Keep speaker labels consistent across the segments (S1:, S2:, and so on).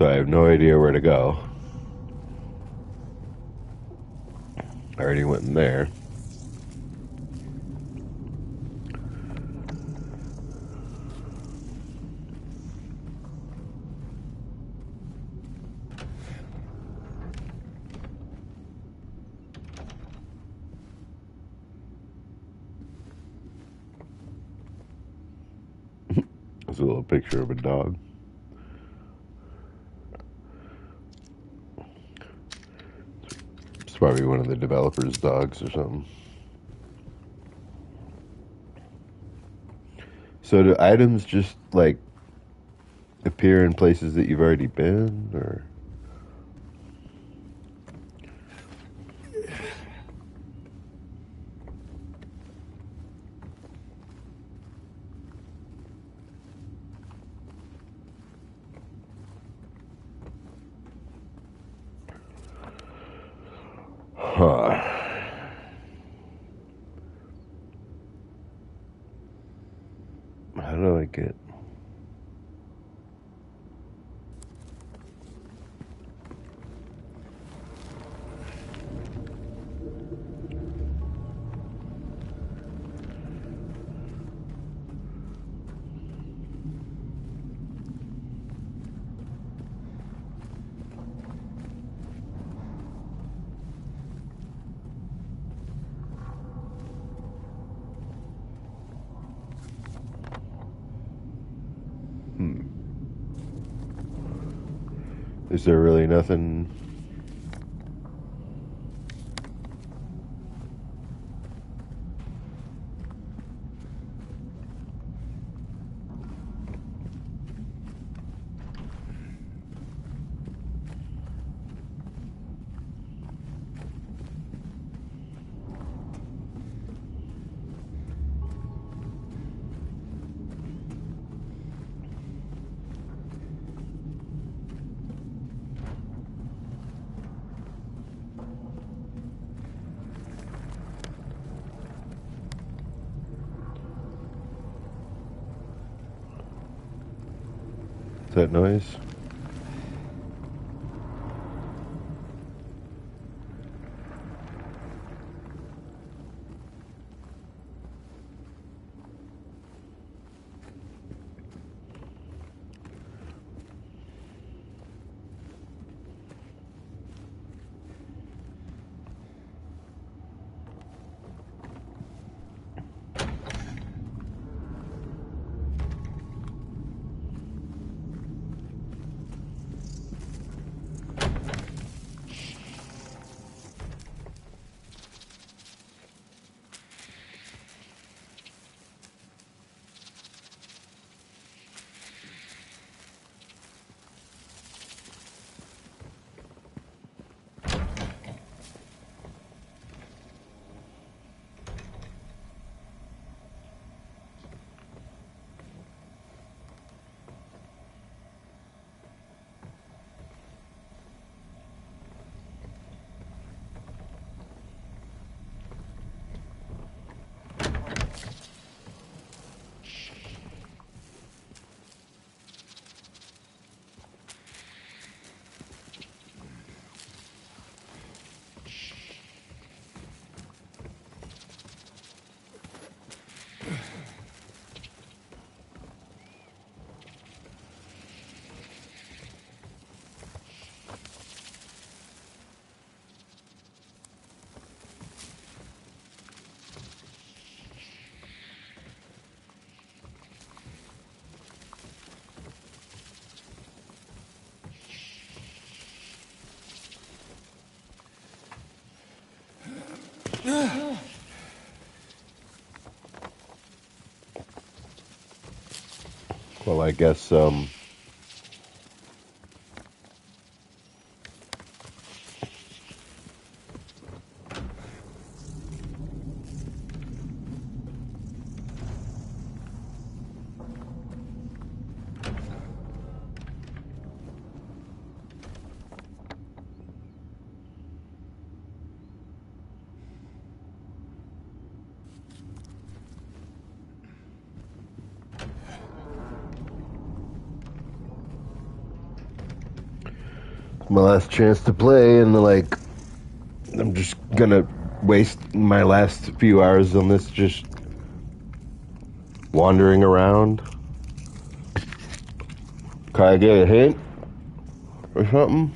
S1: So I have no idea where to go. I already went in there. There's a little picture of a dog. It's probably one of the developers' dogs or something. So do items just like appear in places that you've already been, or? Huh. How do I get... Is there really nothing? Is that noise? Well, I guess, My last chance to play, and like, I'm just gonna waste my last few hours on this just wandering around. Can I get a hint or something?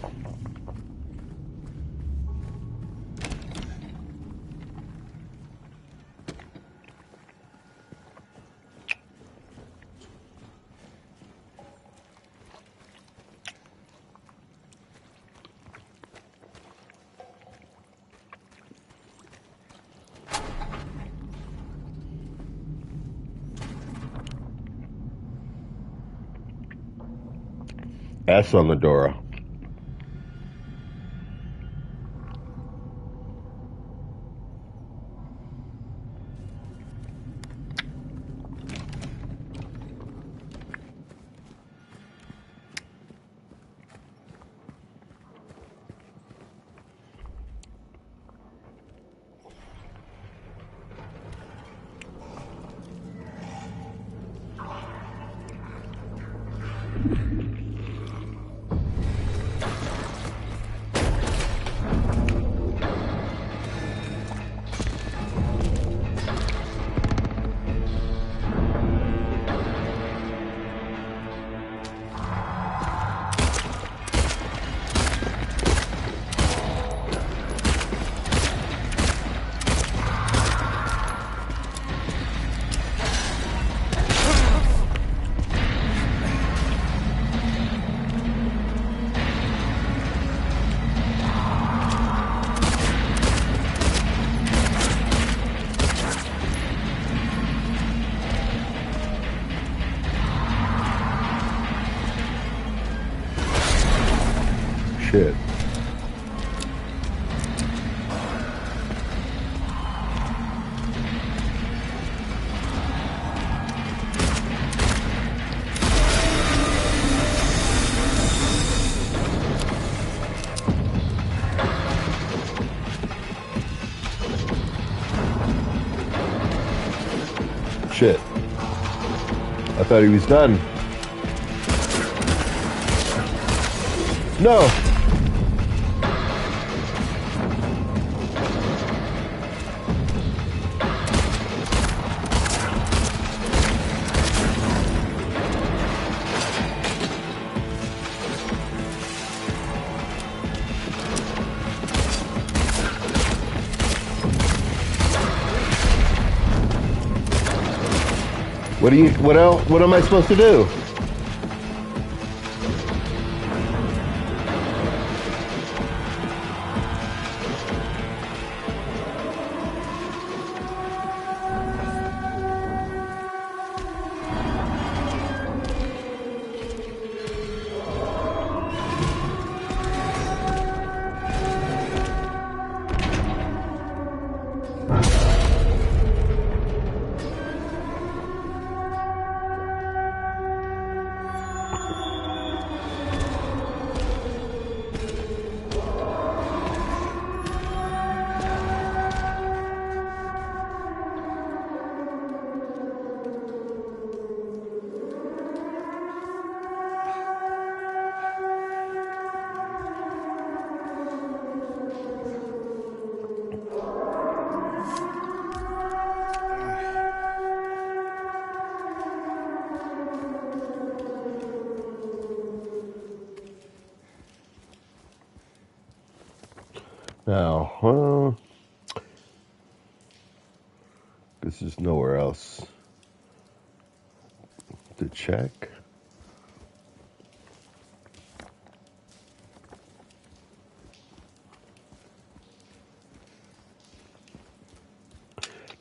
S1: S on the Dora. Shit. Shit. I thought he was done. No! What am I supposed to do? Now, this is nowhere else to check.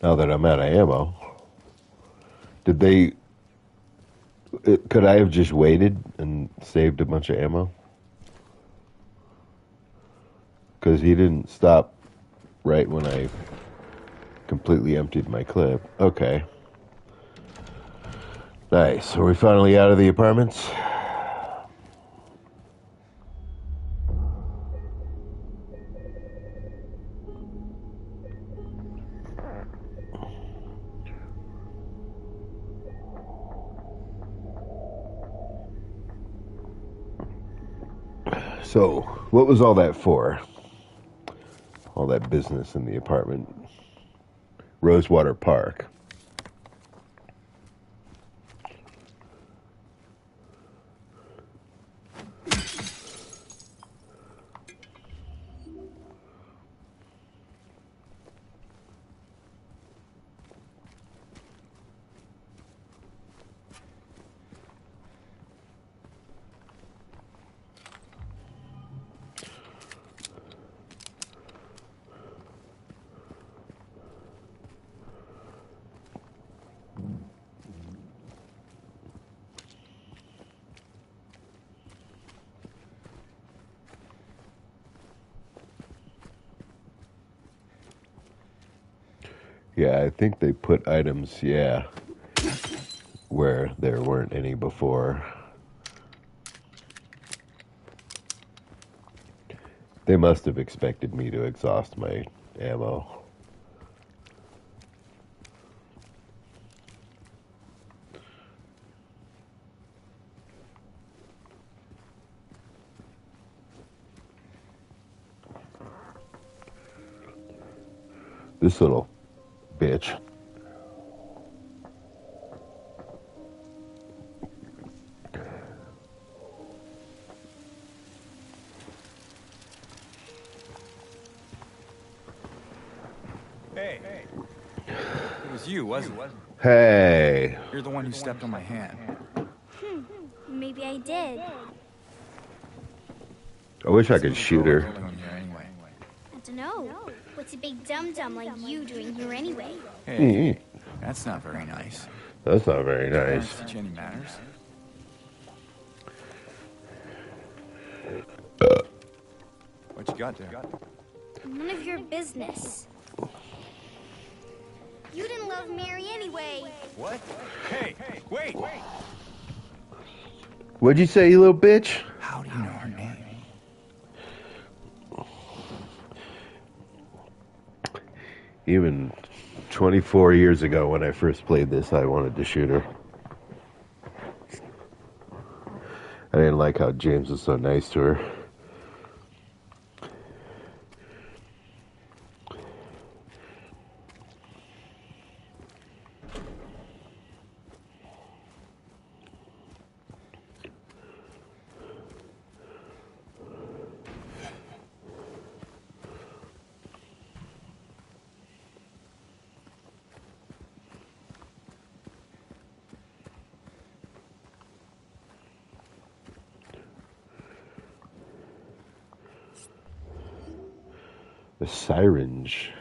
S1: Now that I'm out of ammo, could I have just waited and saved a bunch of ammo? Because he didn't stop right when I completely emptied my clip. Okay. Nice. Are we finally out of the apartments? So, what was all that for? All that business in the apartment. Rosewater Park. Yeah, I think they put items, where there weren't any before. They must have expected me to exhaust my ammo. This little bitch.
S2: Hey. It was you, wasn't it?
S1: Hey.
S2: You're the one who stepped on my hand.
S3: Maybe I did.
S1: I wish I could shoot her.
S3: I don't know. What's a big dum-dum like you doing here anyway?
S2: Hey, that's not very nice.
S1: That's not very nice.
S2: Teach you any manners? What you got there?
S3: None of your business. You didn't love Mary anyway.
S2: What? Hey, wait!
S1: What'd you say, you little bitch?
S2: How do you know her name?
S1: Even 24 years ago when I first played this, I wanted to shoot her. I didn't like how James was so nice to her. The syringe.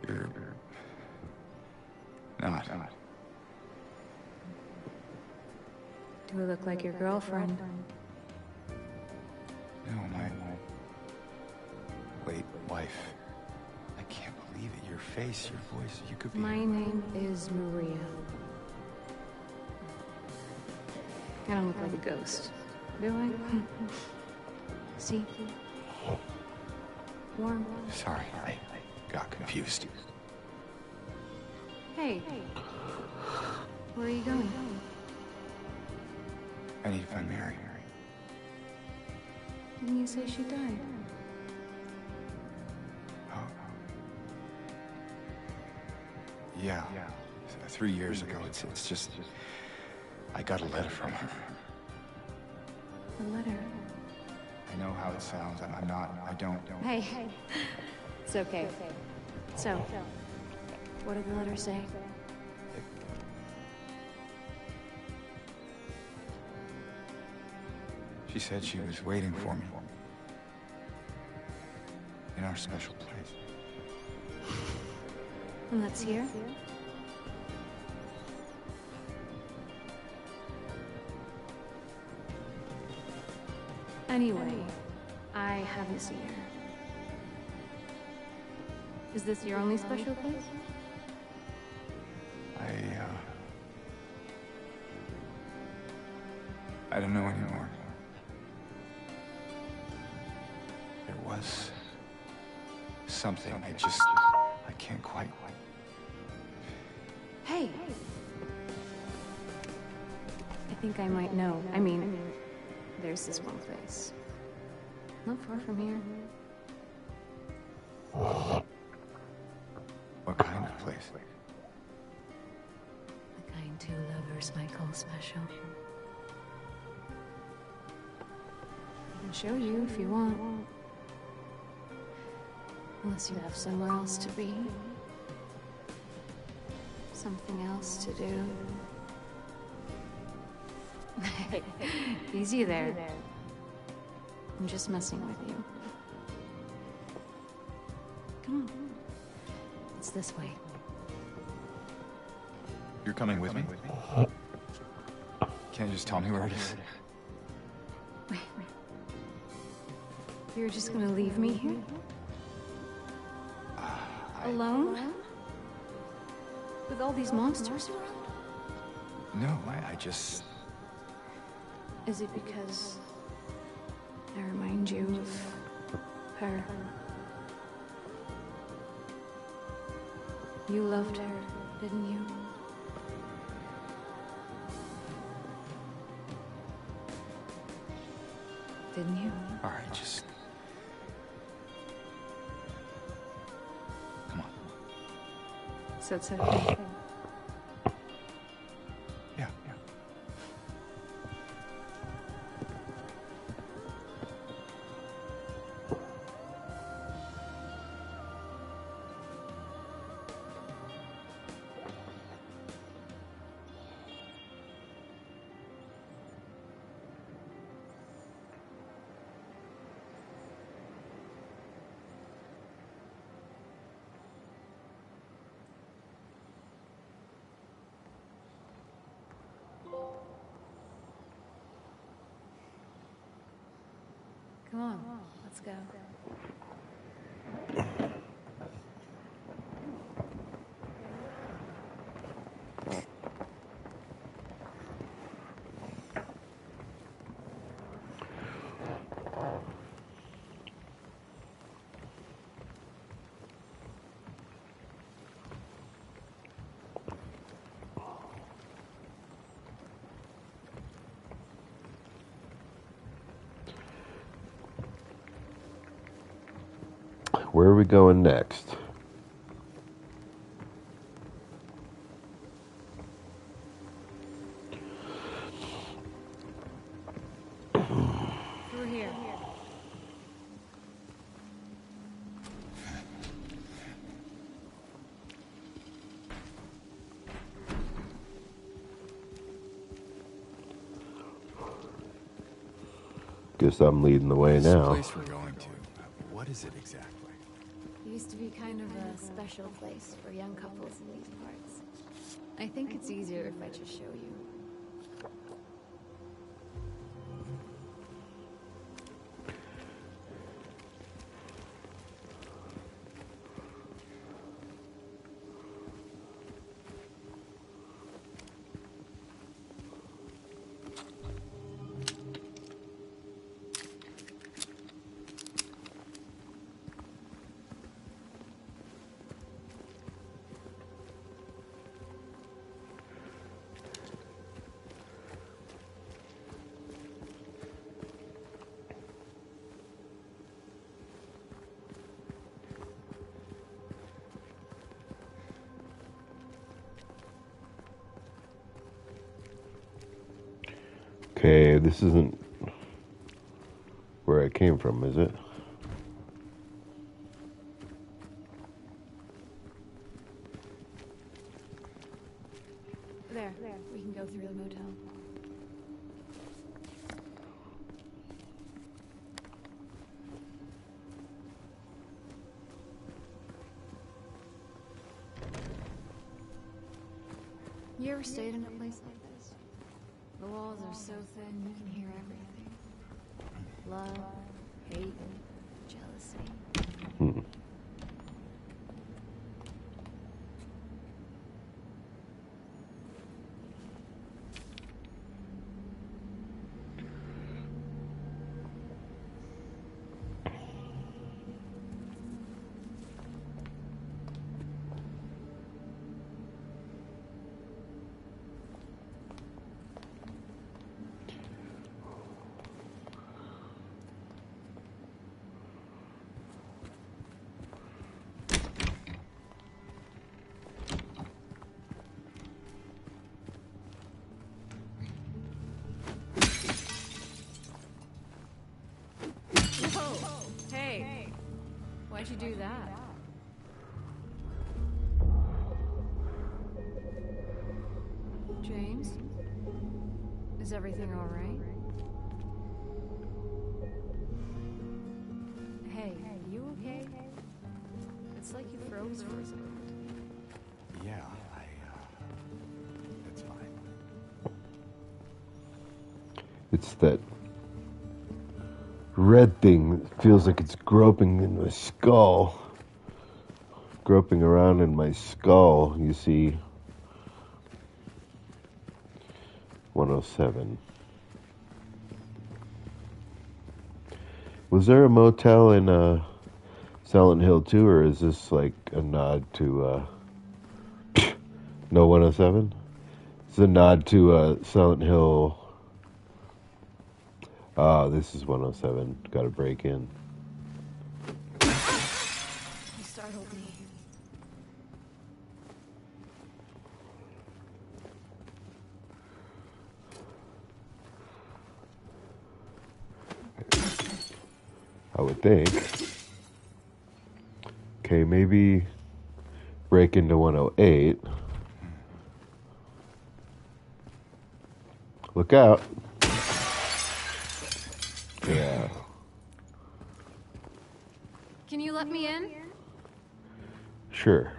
S2: You're not.
S4: Do I look like your girlfriend?
S2: No, my late wife. I can't believe it. Your face, your voice. You could be.
S4: My name is Maria. I don't look like a ghost, do I? See? Warm.
S2: Sorry, I got confused.
S4: Hey. Where are you going?
S2: I need to find Mary.
S4: Didn't you say she died?
S2: Oh. Yeah. 3 years ago. It's just. I got a letter from her.
S4: A letter?
S2: I know how it sounds. I'm not. I don't.
S4: Hey. It's okay. So, what did the letter say?
S2: She said she was waiting for me. In our special place.
S4: And that's here? Anyway, I haven't seen her. Is this your only special place?
S2: I don't know anymore. There was something. I can't quite.
S4: Hey! I think I might know. I mean, there's this one place. Not far from here.
S2: What kind of place?
S4: The kind two lovers might call special. I can show you if you want. Unless you have somewhere else to be. Something else to do. Easy there. I'm just messing with you. Come on. It's this way.
S2: You're coming with me? Can't you just tell me where it is?
S4: Wait. You're just gonna leave me here? Alone? With all these monsters around?
S2: No, I just...
S4: Is it because I remind you of her? You loved her, didn't you? Didn't you?
S2: All right, just... Come on.
S4: So it's okay.
S2: Yeah.
S4: Come on, let's go.
S1: Where are we going next?
S4: Through here.
S1: Guess I'm leading the way
S2: This
S1: now.
S2: place we're going to. What is it exactly?
S4: used to be kind of a special place for young couples in these parts. I think it's easier if I just show you.
S1: Okay, this isn't where I came from, is it?
S4: There. We can go through the motel. You ever stayed in a place like this? The walls are so thin you can hear everything. Love, hate, jealousy.
S1: Hmm.
S4: Whoa! Hey! Why'd you do that? James? Is everything all right? Hey, you okay? It's like you froze for a second.
S2: Yeah, it's fine.
S1: It's that red thing that feels like it's groping in my skull. Groping around in my skull, you see. 107. Was there a motel in Silent Hill 2, or is this like a nod to no 107? It's a nod to Silent Hill. Ah, this is 107. Gotta break in.
S4: You startled me.
S1: I would think. Okay, maybe break into 108. Look out. Yeah.
S4: Can you let me in?
S1: Sure.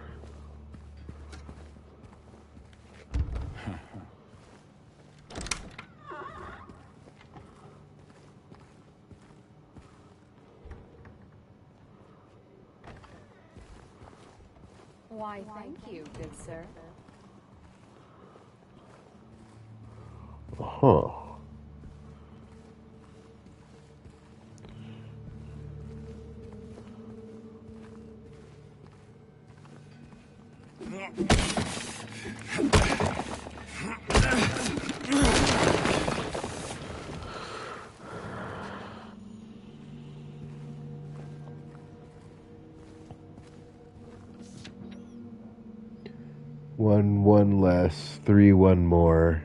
S4: Why, thank you, good sir.
S1: Huh. One less, 3 1 more,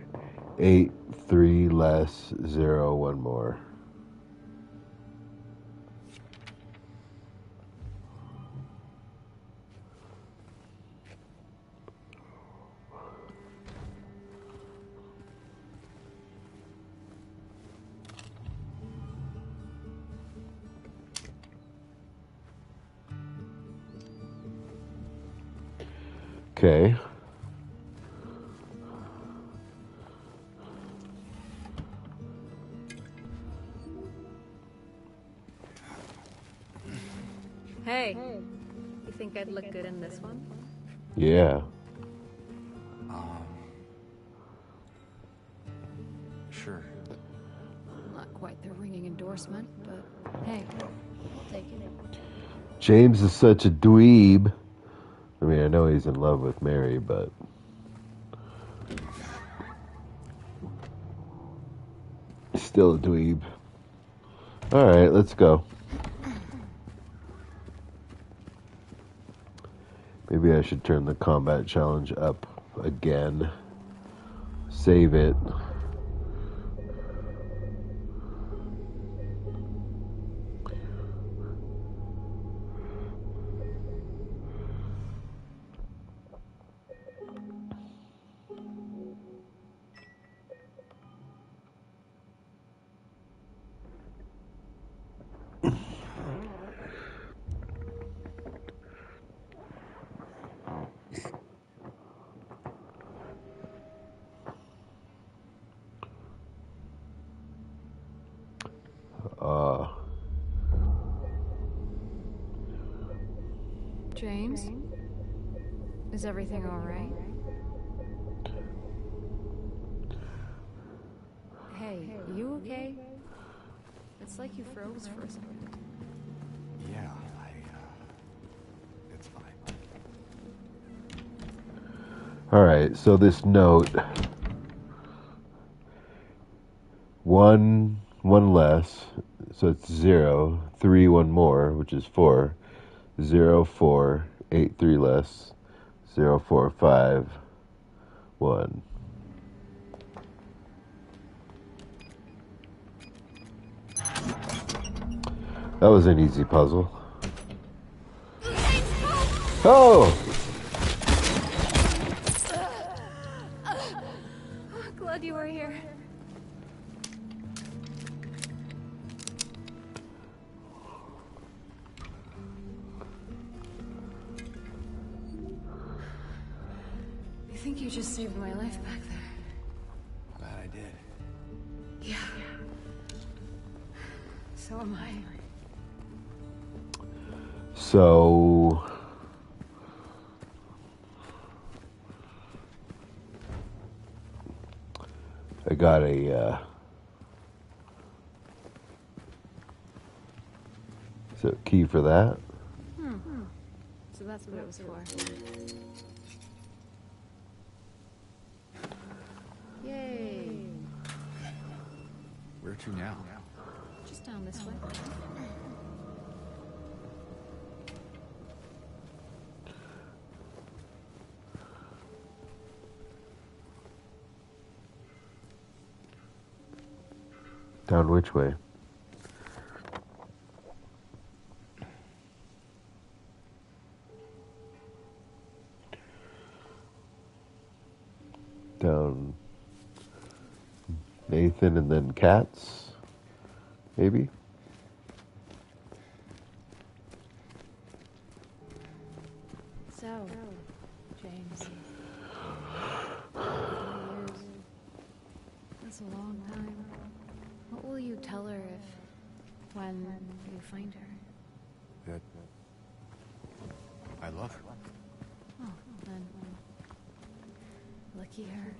S1: 8 3 less, 0 1 more. Okay.
S4: Hey, you think I'd look good in this one?
S1: Yeah.
S2: Sure.
S4: Not quite the ringing endorsement, but hey, I'll take it.
S1: James is such a dweeb. I mean, I know he's in love with Mary, but he's still a dweeb. All right, let's go. Maybe I should turn the combat challenge up again. Save it.
S4: James? Is everything all right? Hey, you okay? It's like you froze for a second.
S2: Yeah, it's fine.
S1: All right, so this note, one less, so it's 0, 3, 1 more, which is 4, 0, 4, 8, 3 less, 0, 4, 5, 1. That was an easy puzzle. Oh!
S4: Glad you were here. I think you just saved my life back there.
S2: Glad I did.
S4: Yeah. So am I.
S1: So I got a so key for that.
S4: So that's what it was for. Yay.
S2: Where to now?
S4: Just down this way.
S1: Down which way? Down Nathan and then Cats, maybe?
S4: So, James. 3 years. That's a long time. What will you tell her when you find her?
S2: That I love her.
S4: Oh, then. Lucky her.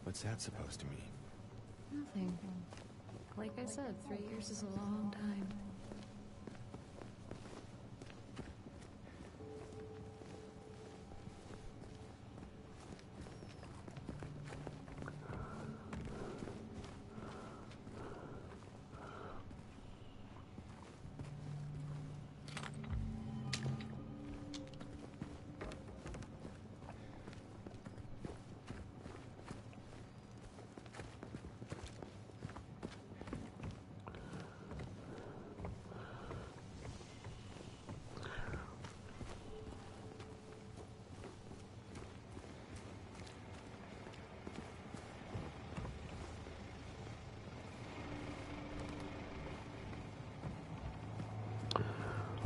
S2: What's that supposed to mean?
S4: Nothing. Like I said, 3 years is a long time.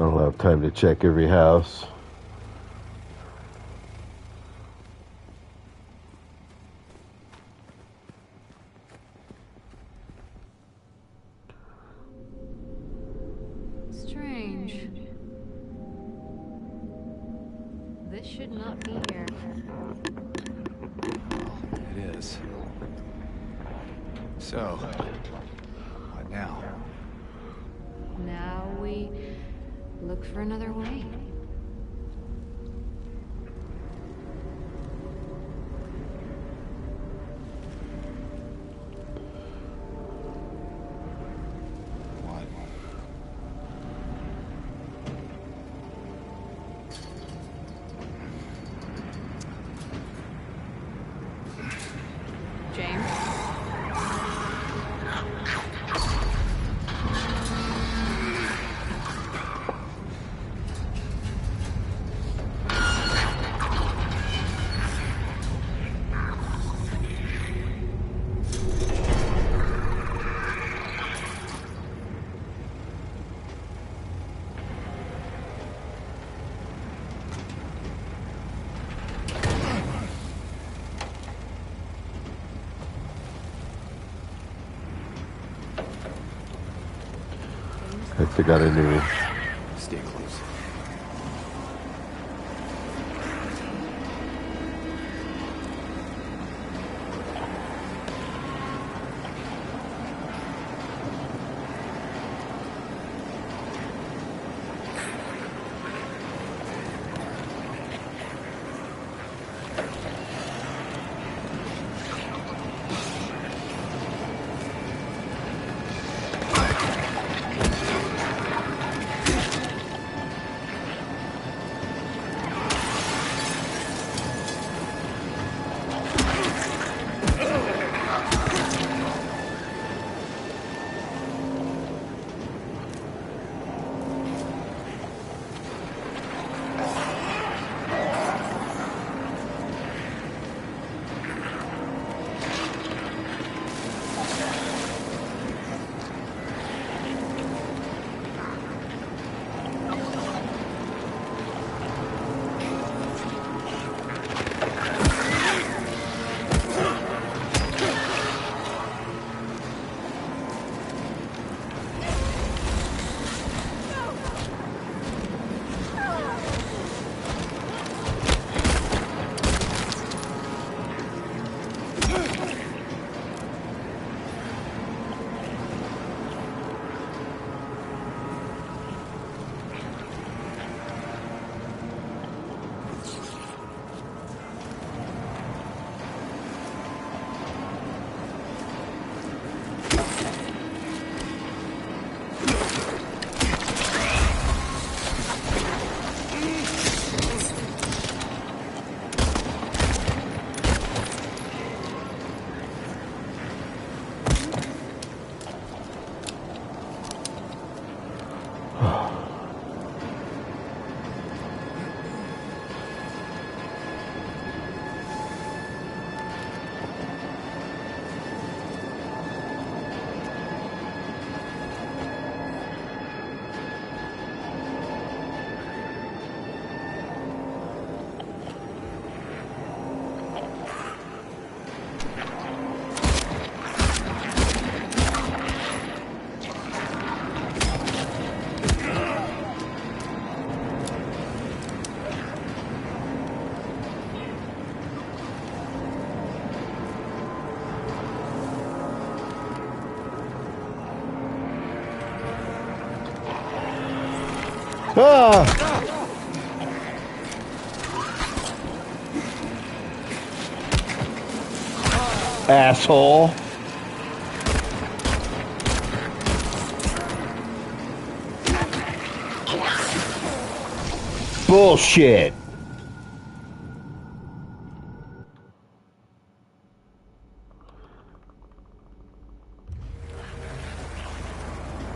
S1: I don't have time to check every house.
S4: This should not be here.
S2: It is. So, what now?
S4: Now we look for another way.
S2: What?
S4: James?
S1: I think I knew.
S2: Stay close.
S1: Ah! Asshole. Bullshit.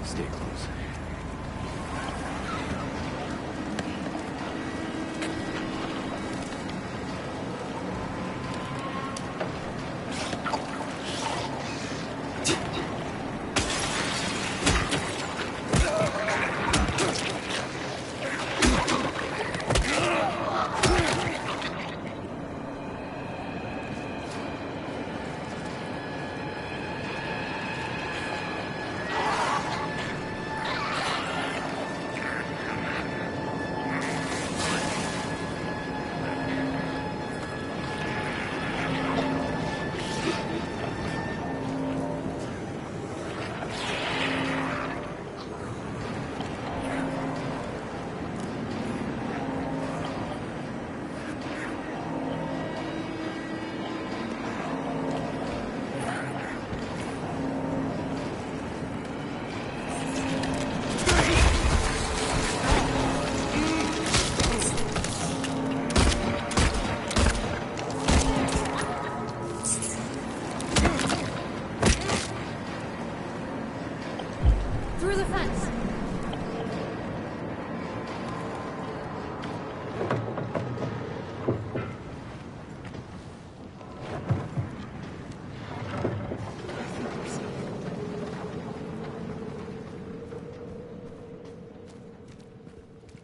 S2: Stay close.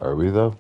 S1: Are we, though?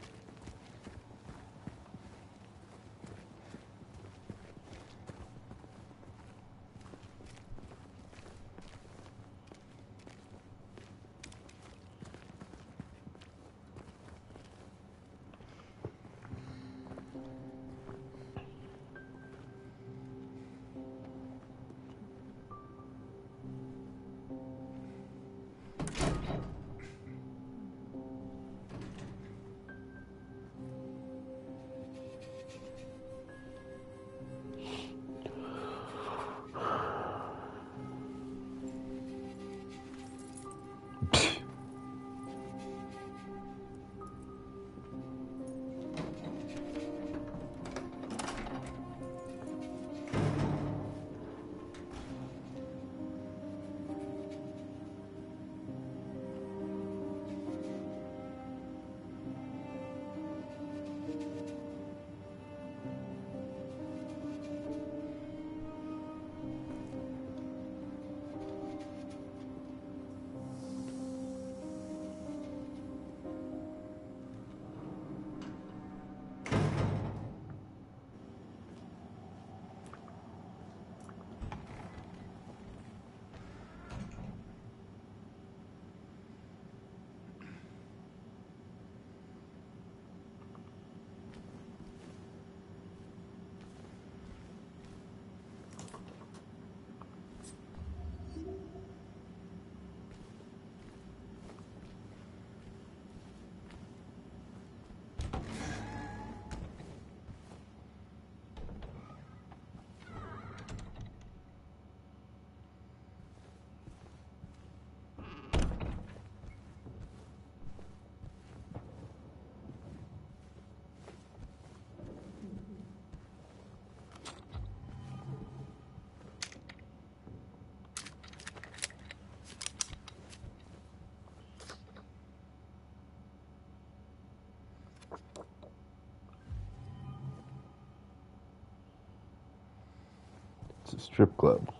S1: It's a strip club.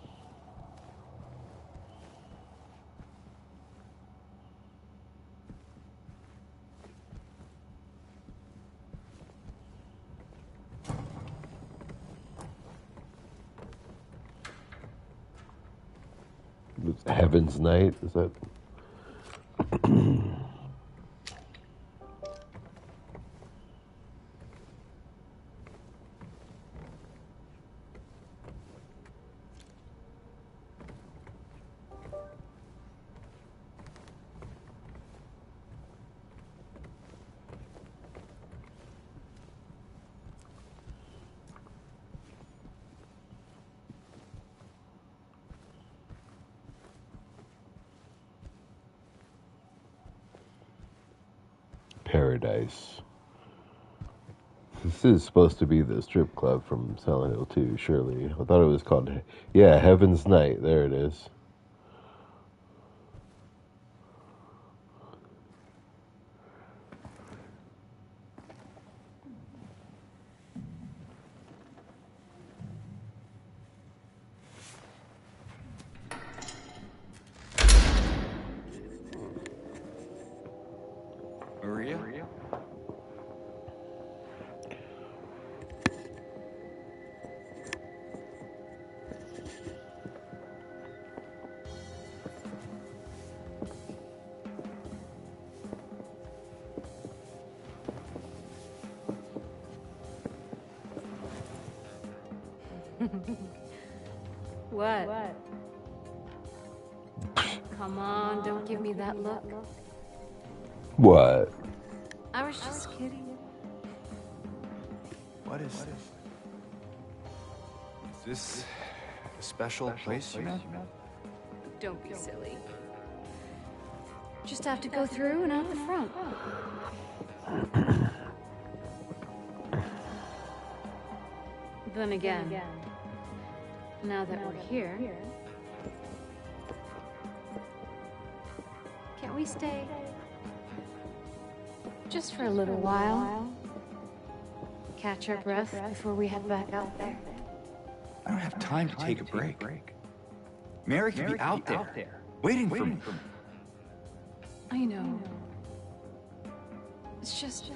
S1: It's Heaven's Night, is that? Paradise. This is supposed to be the strip club from Silent Hill 2, surely. I thought it was called, yeah, Heaven's Night. There it is.
S2: Maria?
S4: What? Come on, don't give me that look.
S1: What?
S4: I was just kidding.
S2: What is this? Is this a special place you met?
S4: Don't be silly. Just have to go through and out the front. Then again, now that we're here, can't we stay? Just for a little while. Catch our breath before we head back out there.
S2: I don't have time to take a break. Mary could be out there, waiting for me.
S4: I know. It's just...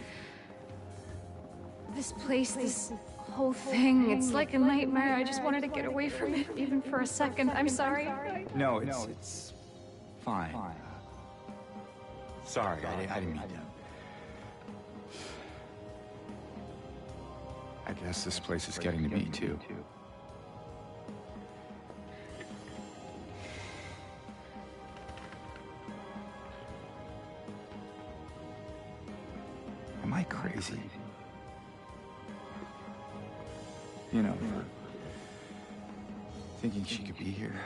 S4: this place, this whole thing, it's like a nightmare. I just wanted to get away from it, even for a second. I'm sorry.
S2: No, it's fine. Sorry, I didn't mean to. I guess this place is getting to me, too. Am I crazy? You know, for thinking she could be here.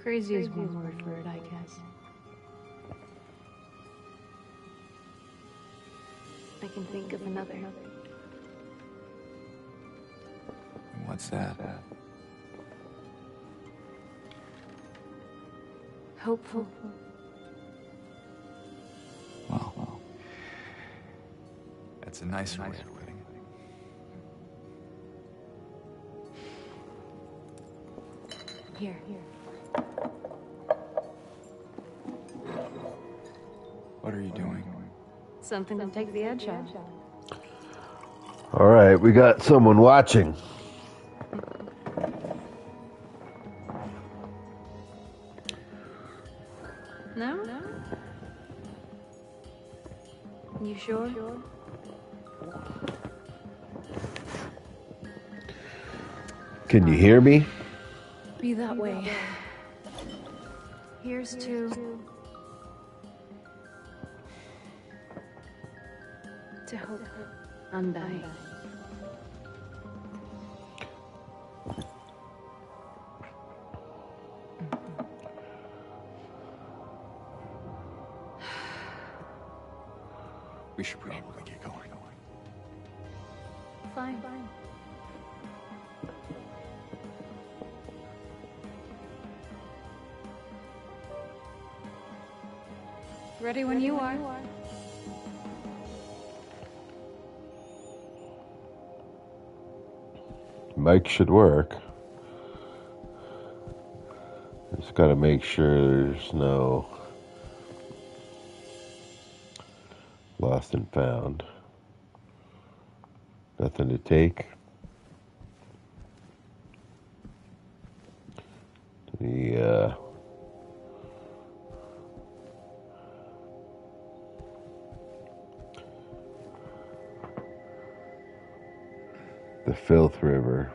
S4: Crazy is one word for it, I guess. I can think of another.
S2: What's that?
S4: Hopeful.
S2: Well, that's a nicer way of putting it.
S4: Here.
S2: What are you doing?
S4: Something to take the edge off.
S1: All right, we got someone watching.
S4: No? You sure?
S1: Can you hear me?
S4: Be that way. Here's to hope. Undying.
S2: We should probably get going.
S4: Fine. Ready when you are.
S1: Mic should work. Just gotta make sure there's no lost and found. Nothing to take. The Filth River.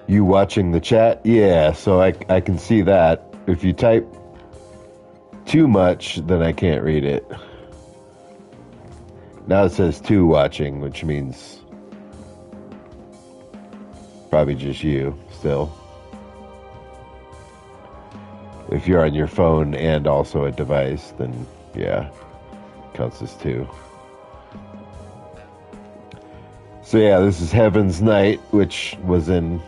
S1: You watching the chat? Yeah, so I can see that. If you type too much, then I can't read it. Now it says 2 watching, which means probably just you still. If you're on your phone and also a device, then yeah, counts as 2. So yeah, this is Heaven's Night, which was in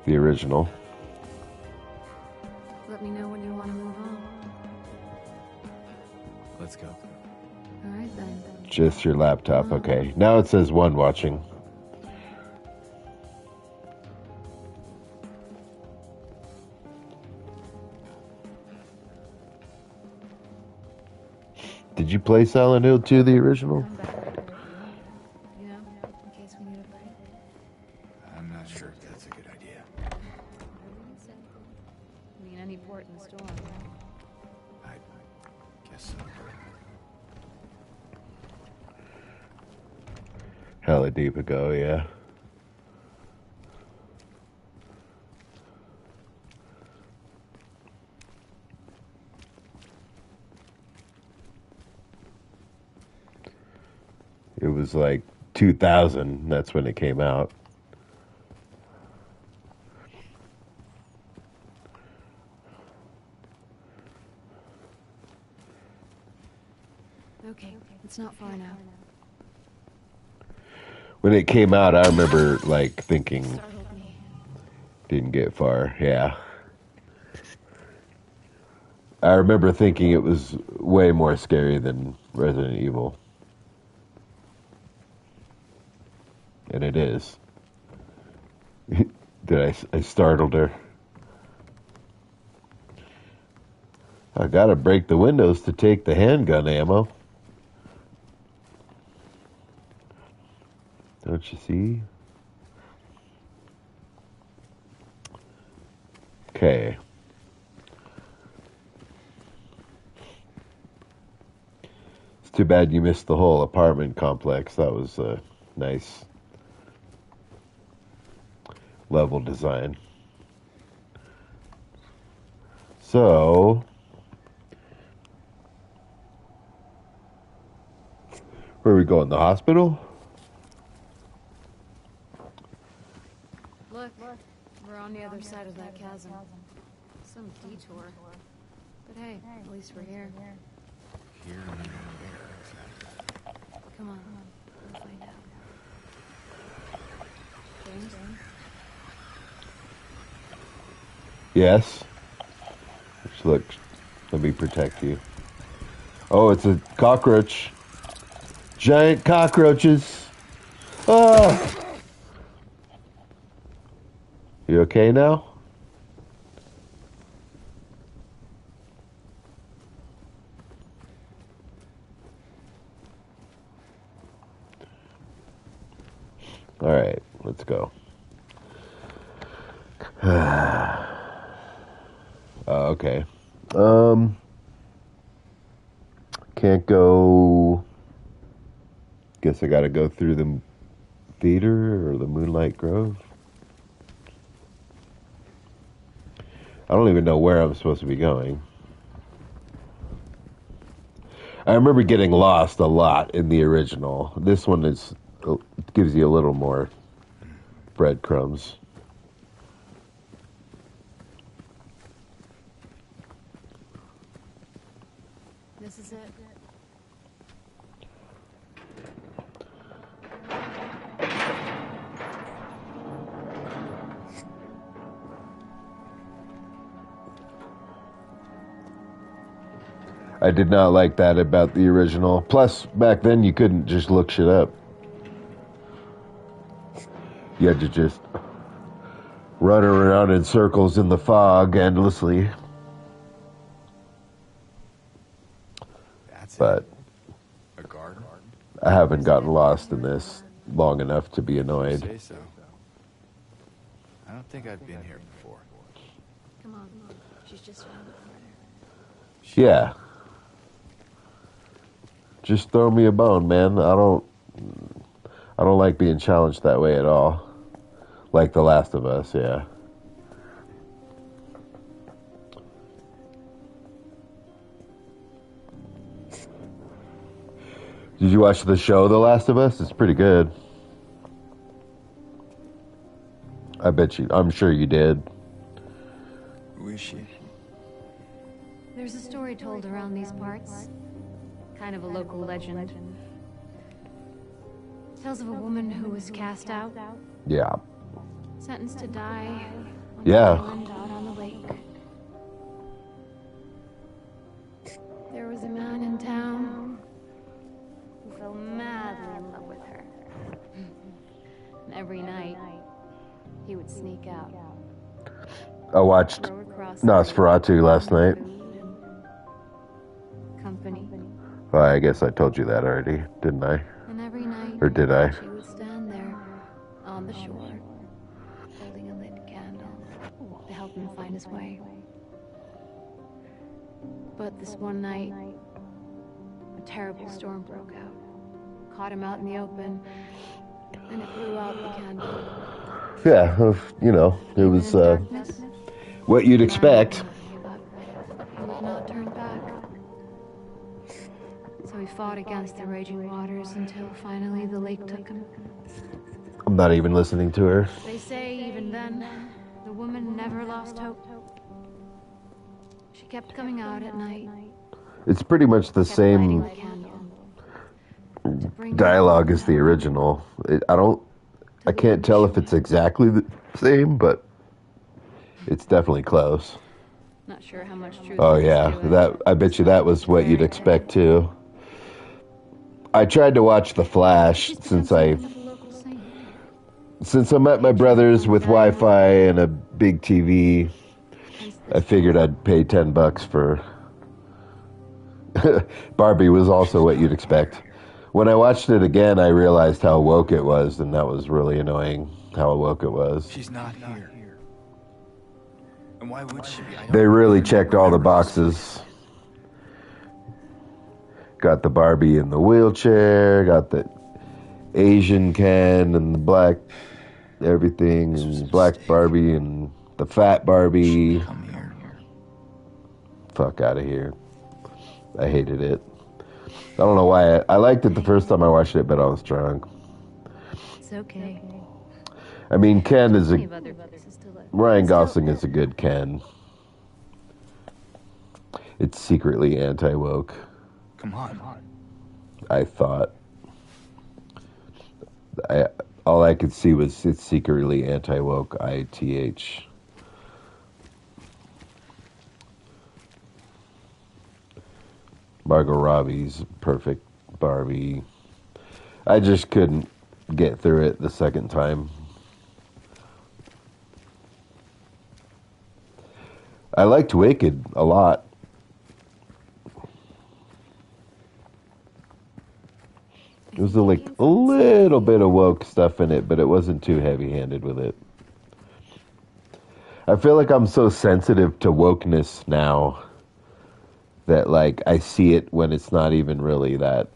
S1: the original.
S4: Let me know when you want to move on.
S2: Let's go.
S4: All right then.
S1: Just your laptop, okay. Now it says 1 watching. Did you play Silent Hill 2, the original?
S4: Come back later, you know, in case we need a break.
S2: I'm not sure if that's a good idea.
S4: I mean, any port in the storm.
S2: I guess so.
S1: Hella deep ago, yeah. It was like 2000, that's when it came out.
S4: Okay, it's not far now.
S1: When it came out, I remember like thinking
S4: Startled me.
S1: didn't get far, yeah. I remember thinking it was way more scary than Resident Evil. And it is. I startled her. I gotta break the windows to take the handgun ammo. Don't you see? Okay. It's too bad you missed the whole apartment complex. That was a nice level design. So, where are we going? The hospital?
S4: Look, we're on the other side of that chasm. Some detour. But hey, at least we're here.
S2: Here and there, exactly.
S4: Come on, we'll find out. James?
S1: Yes. Look, let me protect you. Oh, it's a cockroach. Giant cockroaches. Ah! You okay now? All right, let's go. Okay. Can't go. Guess I gotta go through the theater or the Moonlight Grove. I don't even know where I'm supposed to be going. I remember getting lost a lot in the original. This one gives you a little more breadcrumbs.
S4: This is it.
S1: I did not like that about the original. Plus, back then you couldn't just look shit up. You had to just run around in circles in the fog endlessly.
S2: That's
S1: But
S2: it. A garden?
S1: I haven't gotten lost in this long enough to be
S2: You
S1: annoyed.
S2: say so. I don't think I've been here before.
S4: Come on, she's just around the corner.
S1: Yeah. Just throw me a bone, man. I don't like being challenged that way at all. Like The Last of Us, yeah. Did you watch the show The Last of Us? It's pretty good. I'm sure you did.
S2: Who is she?
S4: There's a story told around these parts. Kind of a local legend. Tells of a woman who was cast out,
S1: Yeah.
S4: sentenced to die on
S1: Yeah.
S4: an island out on the lake. There was a man in town who fell madly in love with her. And every night, he would sneak out.
S1: I watched
S4: row across the lake,
S1: Nosferatu last night.
S4: food and company.
S1: Well, I guess I told you that already, didn't I?
S4: And every night,
S1: Or did I?
S4: she would stand there on the shore, holding a lit candle to help him find his way. But this one night, a terrible storm broke out, caught him out in the open, and it blew out the candle.
S1: Yeah, it was what you'd expect.
S4: He would not turn back. So he fought against the raging waters until finally the lake took him.
S1: I'm not even listening to her.
S4: They say even then, the woman never lost hope. She kept coming out at night,
S1: It's pretty much the
S4: kept lighting
S1: same
S4: the candle to bring
S1: dialogue as the original. I can't tell if it's exactly the same, but it's definitely close.
S4: Not sure how much truth
S1: Oh
S4: there is
S1: yeah,
S4: to it.
S1: that I bet you that was what you'd expect too. I tried to watch The Flash
S4: She's become something of a local saint.
S1: since I'm at my brother's with Wi-Fi and a big TV.
S4: Hence
S1: I
S4: this
S1: figured I'd pay $10 for. Barbie was also what you'd expect. When I watched it again, I realized how woke it was, and that was really annoying. How woke it was.
S2: She's not here. And why would she be? I don't
S1: They really
S2: even
S1: checked all the
S2: remember this place.
S1: boxes. Got the Barbie in the wheelchair. Got the Asian Ken and the black everything,
S2: This was a
S1: and black
S2: mistake.
S1: Barbie and the fat Barbie.
S2: Come here.
S1: Fuck out of here. I hated it. I don't know why. I liked it the first time I watched it, but I was drunk.
S4: It's okay.
S1: I mean, Ken is
S4: Plenty
S1: a
S4: of other places to live.
S1: Ryan Gosling is a good Ken. It's secretly anti-woke,
S2: Come on.
S1: I thought. All I could see was it's secretly anti-woke, ITH. Margot Robbie's perfect Barbie. I just couldn't get through it the second time. I liked Wicked a lot. It was like a little bit of woke stuff in it, but it wasn't too heavy-handed with it. I feel like I'm so sensitive to wokeness now that, like, I see it when it's not even really that,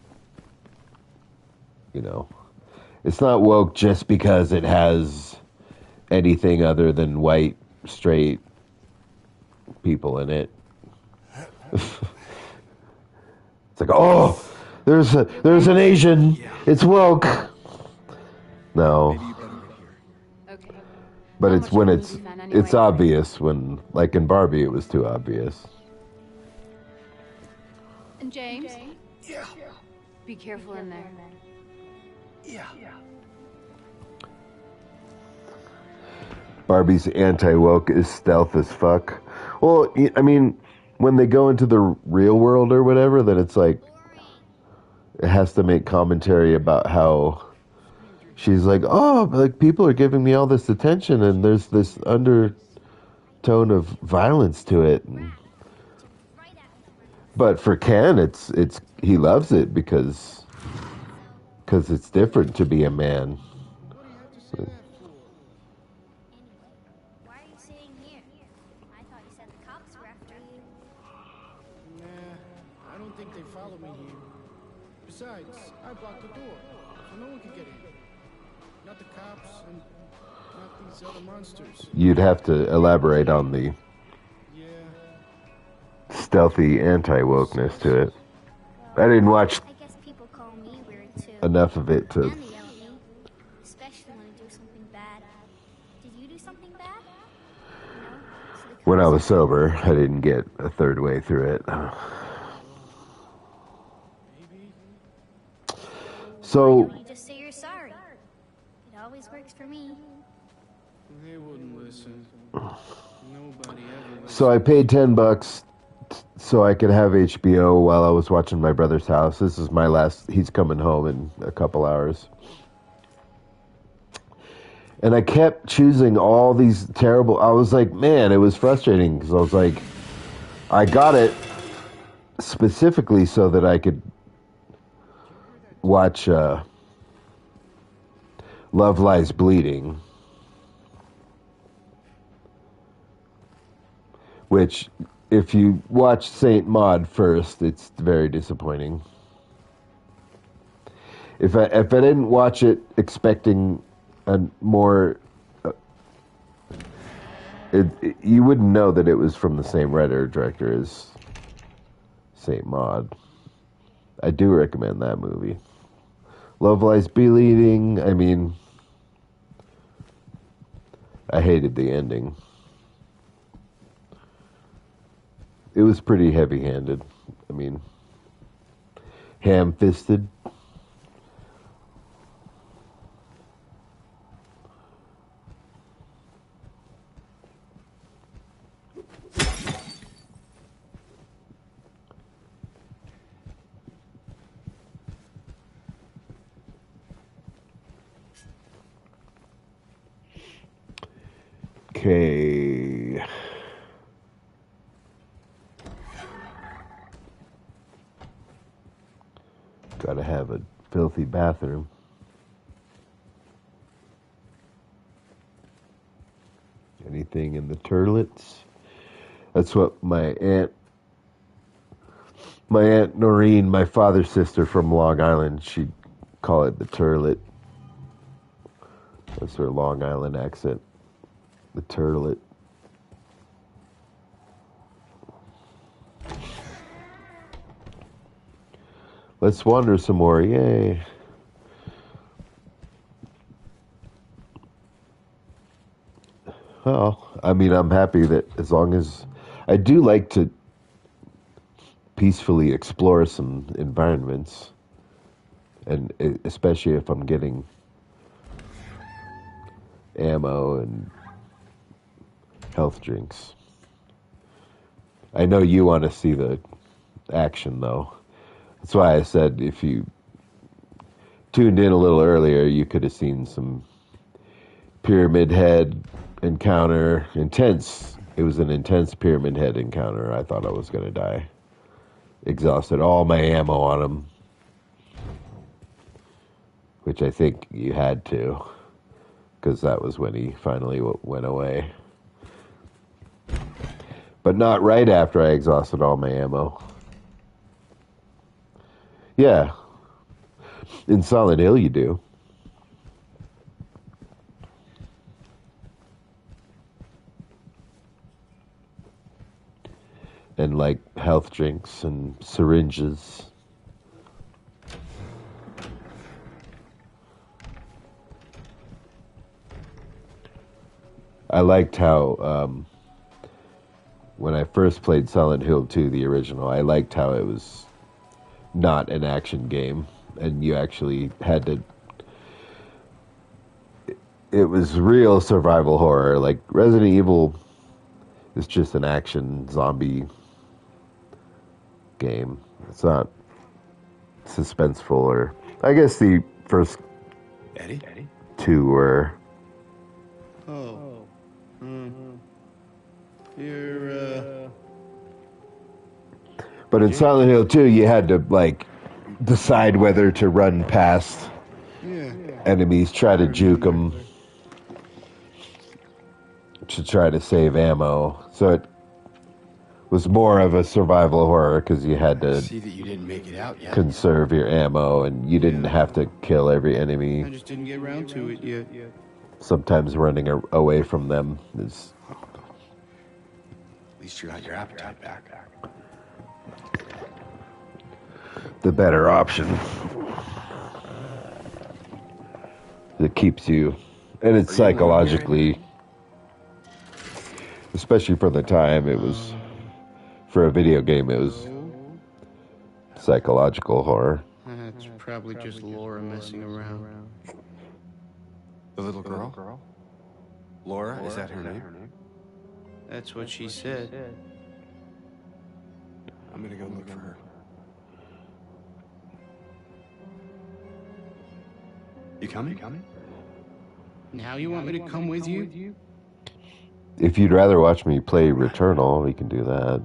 S1: you know. It's not woke just because it has anything other than white, straight people in it. It's like, oh, there's an Asian. It's woke. No.
S2: Maybe you better wait here.
S4: Okay.
S1: But
S4: How
S1: it's
S4: much
S1: when
S4: of a
S1: it's
S4: movie fan anyway?
S1: it's obvious when, like in Barbie, it was too obvious.
S4: And James,
S2: Yeah.
S4: be careful in there.
S2: Yeah.
S1: Barbie's anti-woke is stealth as fuck. Well, I mean, when they go into the real world or whatever, then it's like it has to make commentary about how she's like, oh, like people are giving me all this attention, and there's this undertone of violence to it. But for Ken, it's he loves it because it's different to be a man.
S3: Anyway, why are you sitting here? I thought you said the cops were after you.
S5: Nah, I don't think they follow me here. Besides, I blocked the door, so no one can get in. Not the cops, and not these other monsters.
S1: You'd have to elaborate on the
S5: Yeah,
S1: stealthy anti-wokeness to it. I didn't watch
S3: I guess people call me weird too.
S1: enough of it to.
S3: And they yell at me, especially when I do something bad. Did you do something bad? No. So the
S1: When I
S3: cops
S1: was
S3: are-
S1: sober, I didn't get a third way through it.
S5: maybe.
S1: So
S3: Why don't you just say you're sorry? It always works for me.
S5: They wouldn't listen. Nobody ever listens.
S1: So I paid $10 so I could have HBO while I was watching my brother's house. This is my last. He's coming home in a couple hours. And I kept choosing all these terrible. I was like, man, it was frustrating because I was like, I got it specifically so that I could watch Love Lies Bleeding, which, if you watch Saint Maud first, it's very disappointing. If I didn't watch it expecting a more, you wouldn't know that it was from the same writer or director as Saint Maud. I do recommend that movie. Love Lies Bleeding. I mean, I hated the ending. It was pretty heavy-handed. I mean, ham-fisted. Okay. Gotta have a filthy bathroom. Anything in the turlets? That's what my aunt Noreen, my father's sister from Long Island, she'd call it the turlet. That's her Long Island accent. The turlet. Let's wander some more. Yay. Well, I mean, I'm happy that as long as I do like to peacefully explore some environments, and especially if I'm getting ammo and health drinks. I know you want to see the action, though. That's why I said if you tuned in a little earlier, you could have seen some Pyramid Head encounter. Intense. It was an intense Pyramid Head encounter. I thought I was going to die. Exhausted all my ammo on him, which I think you had to, because that was when he finally went away. But not right after I exhausted all my ammo. Yeah. In Silent Hill you do. And like health drinks and syringes. I liked how when I first played Silent Hill 2, the original, I liked how it was not an action game, and you actually had to... It was real survival horror. Like, Resident Evil is just an action zombie game. It's not suspenseful, or... I guess the first
S2: Eddie?
S1: two were...
S5: Oh. You're,
S1: But in Silent Hill 2, you had to, like, decide whether to run past
S5: yeah.
S1: enemies, try to juke them to try to save ammo. So it was more of a survival horror because you had
S2: I
S1: to
S2: see that you didn't make it out yet.
S1: conserve your ammo, and you didn't have to kill every
S5: I
S1: enemy.
S5: just didn't get around to it yet.
S1: Sometimes running away from them is
S2: At least you got your appetite back.
S1: the better option. It keeps you, and it's psychologically, especially for the time, it was, for a video game, it was psychological horror.
S5: That's probably just Laura messing around.
S2: The little girl? Laura, is that her name?
S5: That's what she said.
S2: I'm gonna go look for her. You coming?
S5: Now you want me to come with you?
S1: If you'd rather watch me play Returnal, we can do that.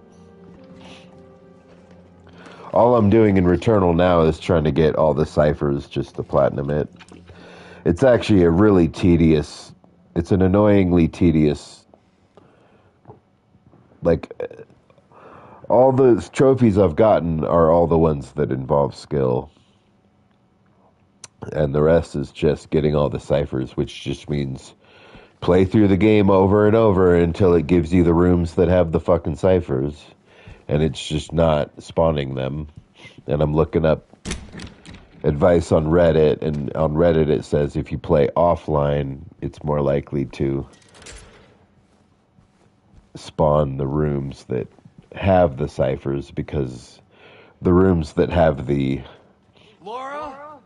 S1: All I'm doing in Returnal now is trying to get all the ciphers just to platinum it. It's actually a really tedious... It's an annoyingly tedious... Like, all the trophies I've gotten are all the ones that involve skill. And the rest is just getting all the ciphers, which just means play through the game over and over until it gives you the rooms that have the fucking ciphers. And it's just not spawning them. And I'm looking up advice on Reddit, and on Reddit it says if you play offline, it's more likely to spawn the rooms that have the ciphers, because the rooms that have the...
S2: Laura?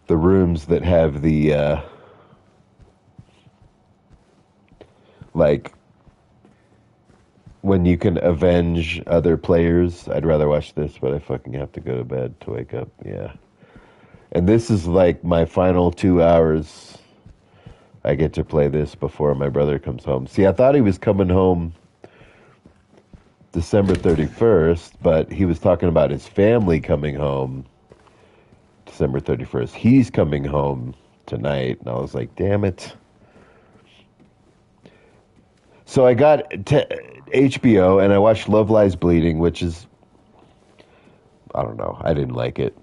S1: The rooms that have the, like, when you can avenge other players. I'd rather watch this, but I fucking have to go to bed to wake up. Yeah. And this is like my final 2 hours. I get to play this before my brother comes home. See, I thought he was coming home December 31st, but he was talking about his family coming home December 31st. He's coming home tonight, and I was like, damn it. So I got HBO, and I watched Love Lies Bleeding, which is, I don't know, I didn't like it.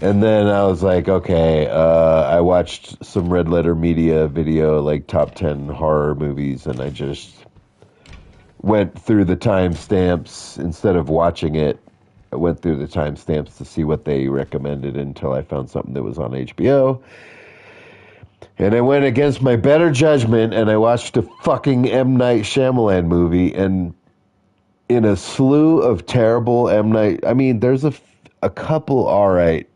S1: And then I was like, okay, I watched some Red Letter Media video, like top 10 horror movies, and I just went through the timestamps. Instead of watching it, I went through the timestamps to see what they recommended until I found something that was on HBO. And I went against my better judgment, and I watched a fucking M. Night Shyamalan movie, and in a slew of terrible M. Night... I mean, there's a couple alright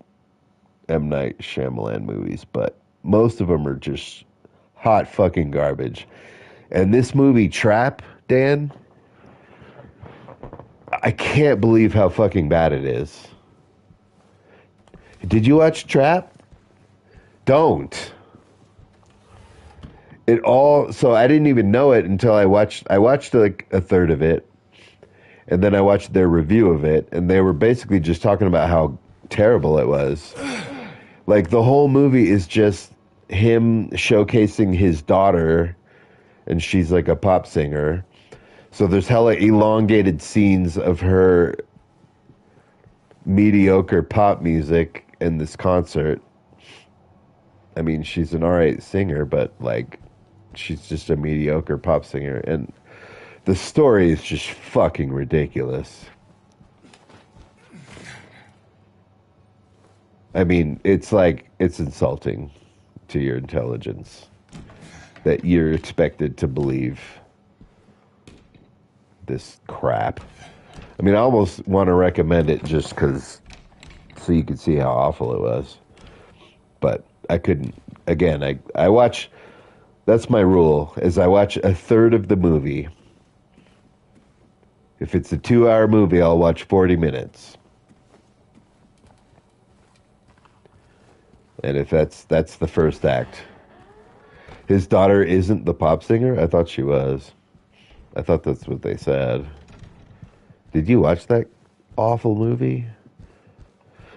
S1: M. Night Shyamalan movies, but most of them are just hot fucking garbage. And this movie, Trap, Dan, I can't believe how fucking bad it is. Did you watch Trap? Don't. So I didn't even know it until I watched like a third of it, and then I watched their review of it, and they were basically just talking about how terrible it was. Like, the whole movie is just him showcasing his daughter, and she's like a pop singer. So there's hella elongated scenes of her mediocre pop music in this concert. I mean, she's an alright singer, but like, she's just a mediocre pop singer, and the story is just fucking ridiculous. I mean, it's like, it's insulting to your intelligence that you're expected to believe this crap. I mean, I almost want to recommend it just because, so you could see how awful it was. But I couldn't. Again, I watch, that's my rule, is I watch a third of the movie. If it's a 2-hour movie, I'll watch 40 minutes. And if that's the first act. His daughter isn't the pop singer? I thought she was. I thought that's what they said. Did you watch that awful movie?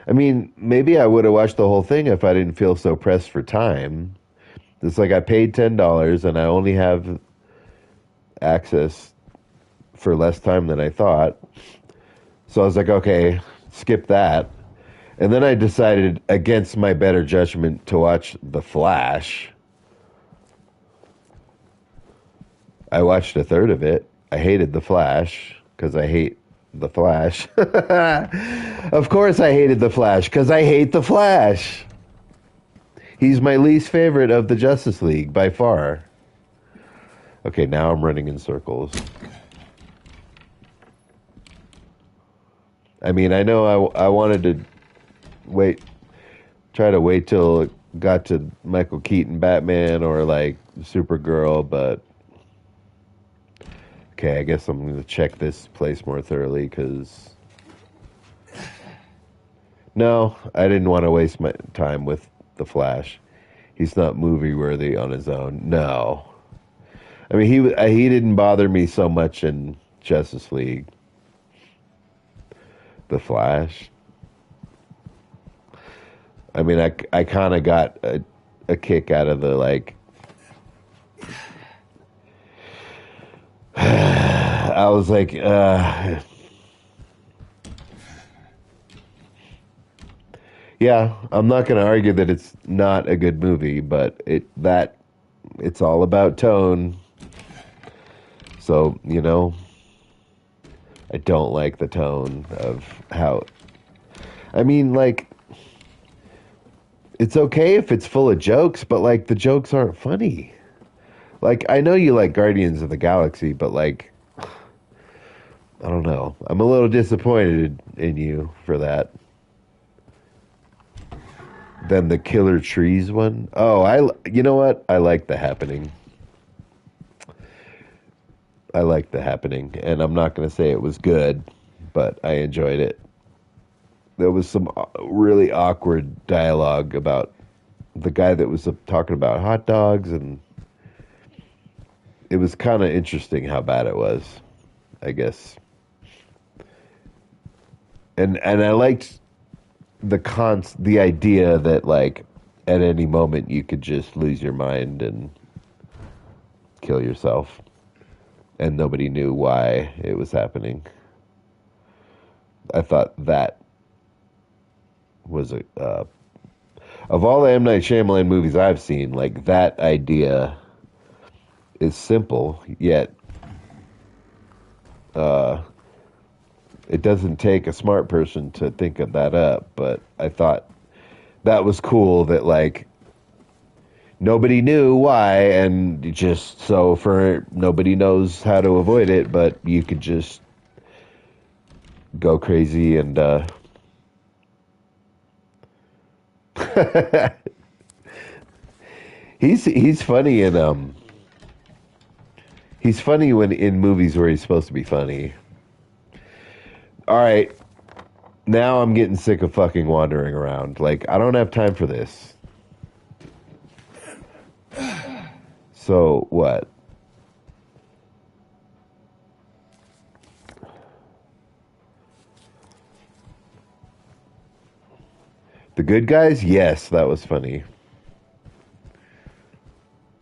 S1: I mean, maybe I would have watched the whole thing if I didn't feel so pressed for time. It's like I paid $10 and I only have access for less time than I thought. So I was like, okay, skip that. And then I decided, against my better judgment, to watch The Flash. I watched a third of it. I hated The Flash, because I hate The Flash. Of course I hated The Flash, because I hate The Flash. He's my least favorite of the Justice League, by far. Okay, now I'm running in circles. I mean, I know I wanted to try to wait till it got to Michael Keaton Batman or like Supergirl, but okay, I guess I'm going to check this place more thoroughly because no, I didn't want to waste my time with The Flash. He's not movie worthy on his own. No. I mean, he didn't bother me so much in Justice League. The Flash. I mean, I kind of got a kick out of the, like, I was like, yeah, I'm not going to argue that it's not a good movie, but it's all about tone. So, you know, I don't like the tone of how, I mean, like, it's okay if it's full of jokes, but, like, the jokes aren't funny. Like, I know you like Guardians of the Galaxy, but, like, I don't know. I'm a little disappointed in you for that. Then the Killer Trees one. Oh, you know what? I like The Happening. I like The Happening, and I'm not going to say it was good, but I enjoyed it. There was some really awkward dialogue about the guy that was talking about hot dogs, and it was kind of interesting how bad it was, I guess. And I liked the idea that like at any moment you could just lose your mind and kill yourself, and nobody knew why it was happening. I thought that was a of all the M. Night Shyamalan movies I've seen, like that idea is simple, yet it doesn't take a smart person to think of that up. But I thought that was cool that like nobody knew why, and just so for nobody knows how to avoid it, but you could just go crazy and he's funny in he's funny when in movies where he's supposed to be funny. All right, now I'm getting sick of fucking wandering around. Like I don't have time for this. So what? The Good Guys? Yes, that was funny.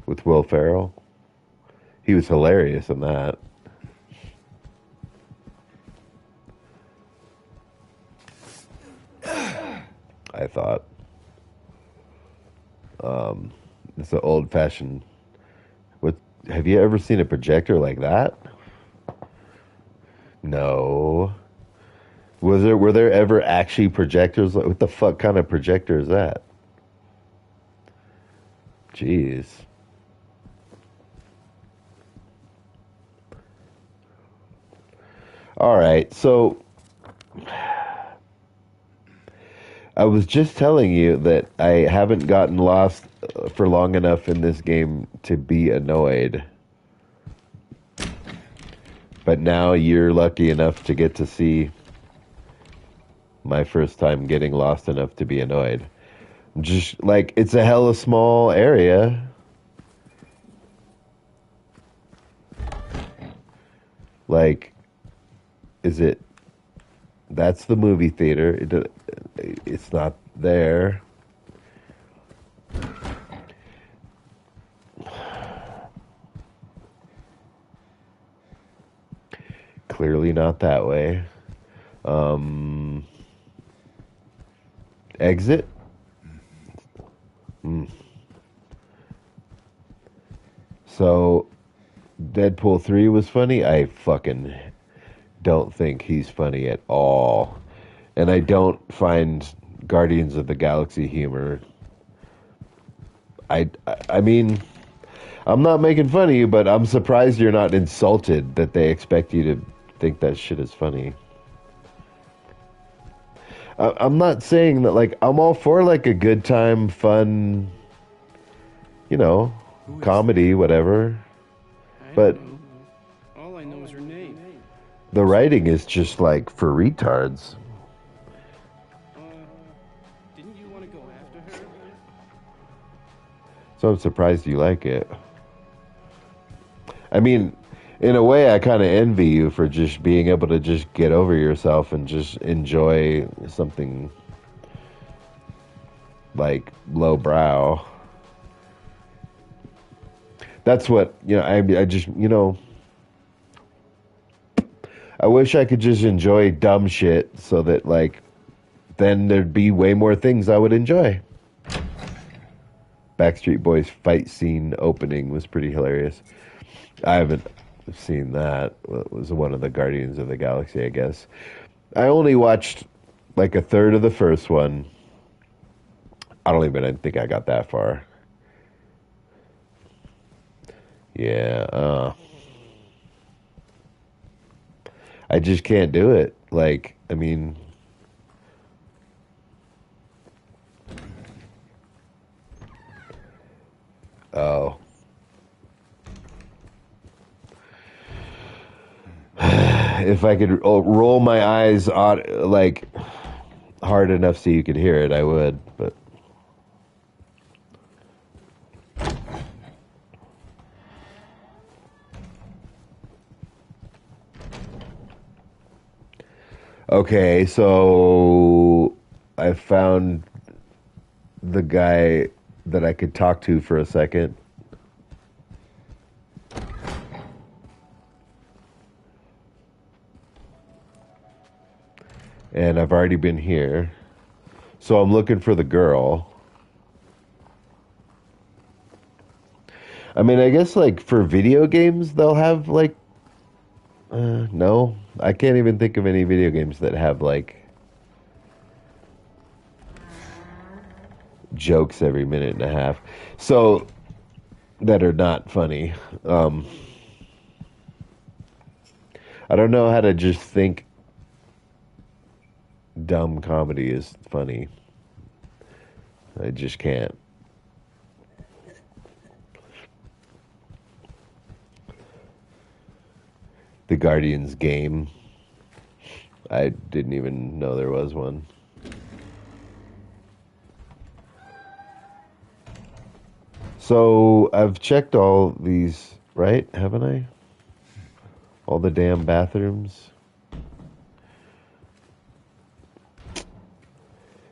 S1: With Will Ferrell. He was hilarious in that. I thought. It's an old fashioned. What? Have you ever seen a projector like that? No. Were there ever actually projectors? What the fuck kind of projector is that? Jeez. All right, so I was just telling you that I haven't gotten lost for long enough in this game to be annoyed. But now you're lucky enough to get to see my first time getting lost enough to be annoyed. Just like it's a hella small area. Like, is it? That's the movie theater. It's not there. Clearly not that way. Exit? So, Deadpool 3 was funny? I fucking don't think he's funny at all. And I don't find Guardians of the Galaxy humor. I mean, I'm not making fun of you, but I'm surprised you're not insulted that they expect you to think that shit is funny. I'm not saying that, like, I'm all for, like, a good time, fun, you know, comedy, whatever. But
S5: all I know is her name.
S1: the writing is just, like, for retards.
S5: Didn't you want to go after her?
S1: So I'm surprised you like it. I mean, in a way, I kind of envy you for just being able to just get over yourself and just enjoy something like lowbrow. That's what, you know, I just, you know, I wish I could just enjoy dumb shit so that, like, then there'd be way more things I would enjoy. Backstreet Boys fight scene opening was pretty hilarious. I haven't seen that. It was one of the Guardians of the Galaxy, I guess. I only watched like a third of the first one. I don't even think I got that far. Yeah, I just can't do it. Like, I mean, oh. If I could roll my eyes on, like, hard enough so you could hear it, I would. But Okay, so I found the guy that I could talk to for a second. And I've already been here. So I'm looking for the girl. I mean, I guess like for video games, they'll have like, no, I can't even think of any video games that have like jokes every minute and a half. So that are not funny. I don't know how to just think dumb comedy is funny. I just can't. The Guardians game. I didn't even know there was one. So I've checked all these, right? Haven't I? All the damn bathrooms.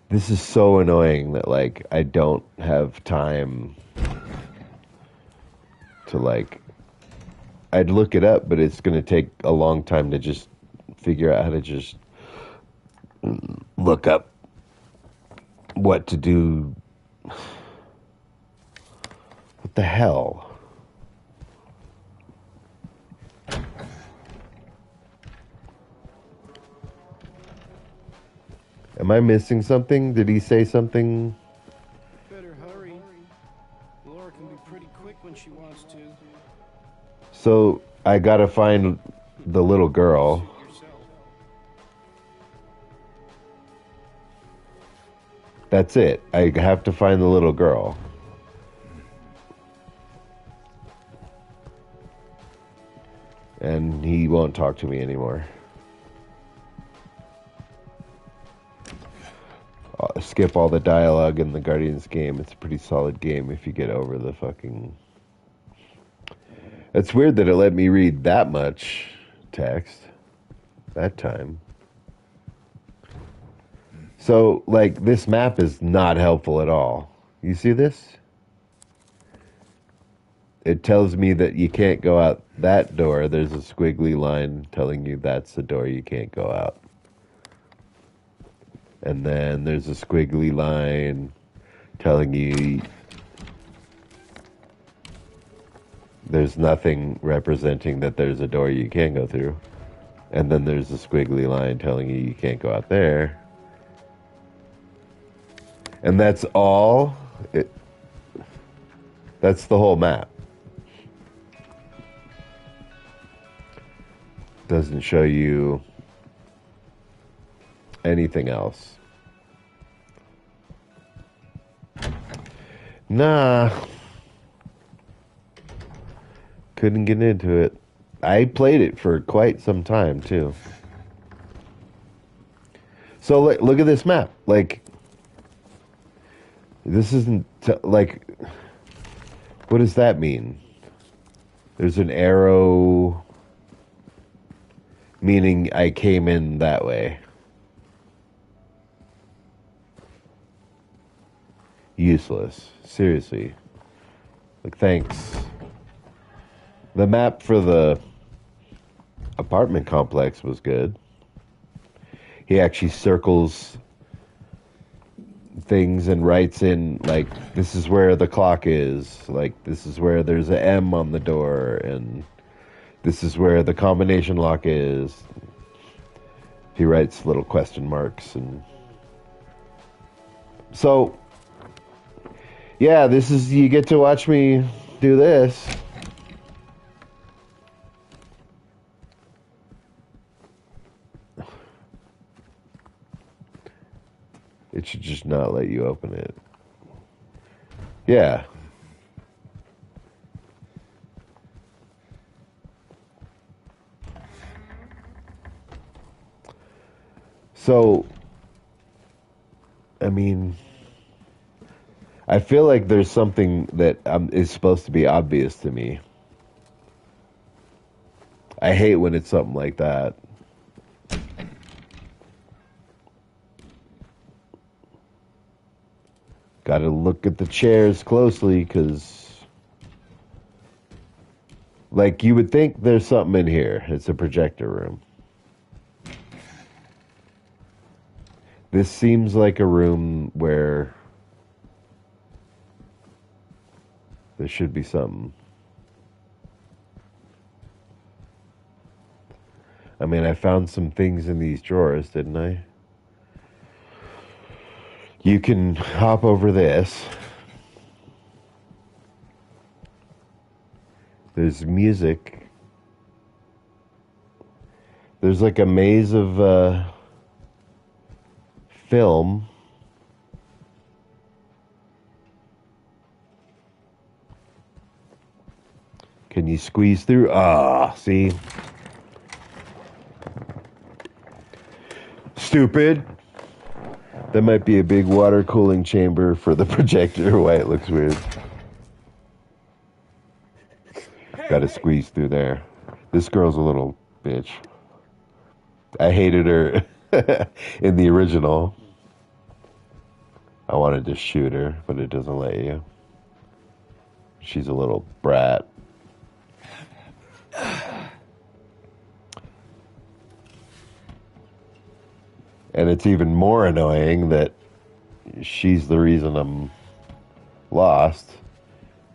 S1: This is so annoying that like I don't have time to like I'd look it up, but it's going to take a long time to just figure out how to just look up what to do. What the hell? Am I missing something? Did he say something?
S5: Better hurry. Laura can be pretty quick when she wants to.
S1: So I gotta find the little girl.
S5: Suit yourself.
S1: That's it. I have to find the little girl. And he won't talk to me anymore. I'll skip all the dialogue in the Guardians game. It's a pretty solid game if you get over the fucking... It's weird that it let me read that much text that time. So, like, this map is not helpful at all. You see this? It tells me that you can't go out that door. There's a squiggly line telling you that's the door you can't go out. And then there's a squiggly line telling you there's nothing representing that there's a door you can go through. And then there's a squiggly line telling you you can't go out there. And that's all. That's the whole map. Doesn't show you anything else. Nah. Couldn't get into it. I played it for quite some time, too. So, look at this map. Like, this isn't, like, what does that mean? There's an arrow, meaning I came in that way. Useless. Seriously. Like, thanks. The map for the apartment complex was good. He actually circles things and writes in, like, this is where the clock is. Like, this is where there's an M on the door. And this is where the combination lock is. He writes little question marks. And so, yeah, this is, you get to watch me do this. It should just not let you open it. Yeah. So, I mean, I feel like there's something that is supposed to be obvious to me. I hate when it's something like that. Gotta look at the chairs closely, because... Like, you would think there's something in here. It's a projector room. This seems like a room where there should be something. I mean, I found some things in these drawers, didn't I? You can hop over this. There's music. There's like a maze of film. Can you squeeze through? Ah, see? Stupid. That might be a big water cooling chamber for the projector. Why it looks weird. Gotta squeeze through there. This girl's a little bitch. I hated her in the original. I wanted to shoot her, but it doesn't let you. She's a little brat. And it's even more annoying that she's the reason I'm lost.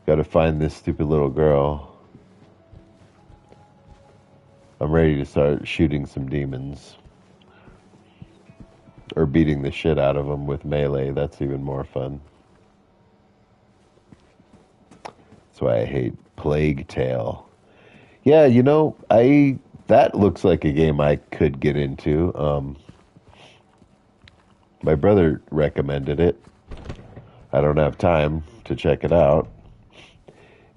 S1: Gotta find this stupid little girl. I'm ready to start shooting some demons. Or beating the shit out of them with melee. That's even more fun. That's why I hate Plague Tale. Yeah, you know, that looks like a game I could get into. My brother recommended it. I don't have time to check it out.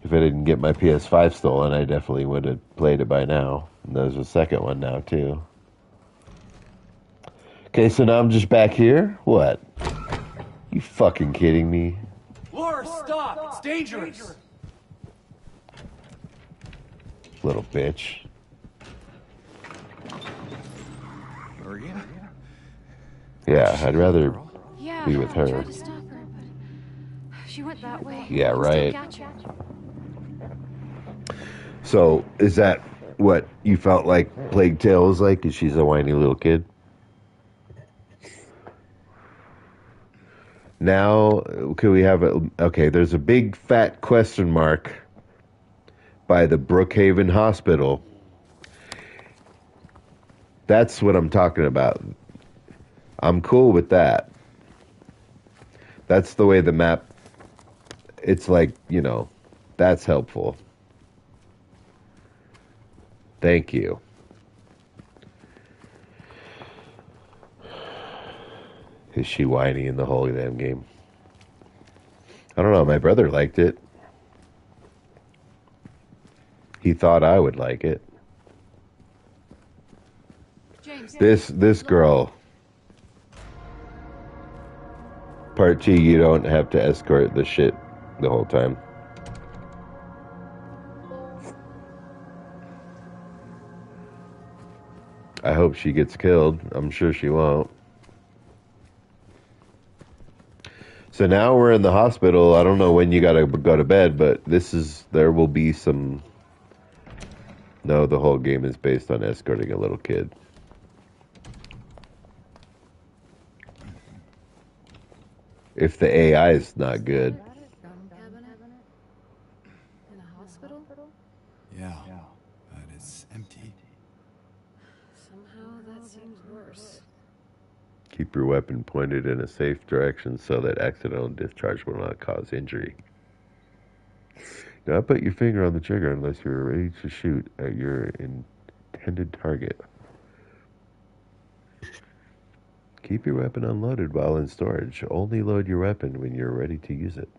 S1: If I didn't get my PS5 stolen, I definitely would have played it by now. And there's a second one now, too. Okay, so now I'm just back here? What? You fucking kidding me?
S6: Laura, stop! It's dangerous!
S1: Little bitch.
S2: Maria?
S1: Yeah, I'd rather
S4: Yeah,
S1: be with
S4: I
S1: her.
S4: tried to stop her, but she went that way.
S1: Yeah,
S4: I can
S1: right.
S4: still catch her.
S1: So, is that what you felt like Plague Tale was like? Is she's a whiny little kid? Now, could we have a... Okay, there's a big fat question mark by the Brookhaven Hospital. That's what I'm talking about. I'm cool with that. That's the way the map... It's like, you know, that's helpful. Thank you. Is she whiny in the whole damn game? I don't know. My brother liked it. He thought I would like it.
S4: James,
S1: This girl. Part 2, you don't have to escort the shit the whole time. I hope she gets killed. I'm sure she won't. So now we're in the hospital. I don't know when you gotta go to bed, but there will be some... No, the whole game is based on escorting a little kid. If the AI is not good.
S4: in a hospital?
S2: Yeah, but it's empty.
S4: Somehow that seems worse.
S1: Keep your weapon pointed in a safe direction so that accidental discharge will not cause injury. Do not put your finger on the trigger unless you're ready to shoot at your intended target. Keep your weapon unloaded while in storage. Only load your weapon when you're ready to use it.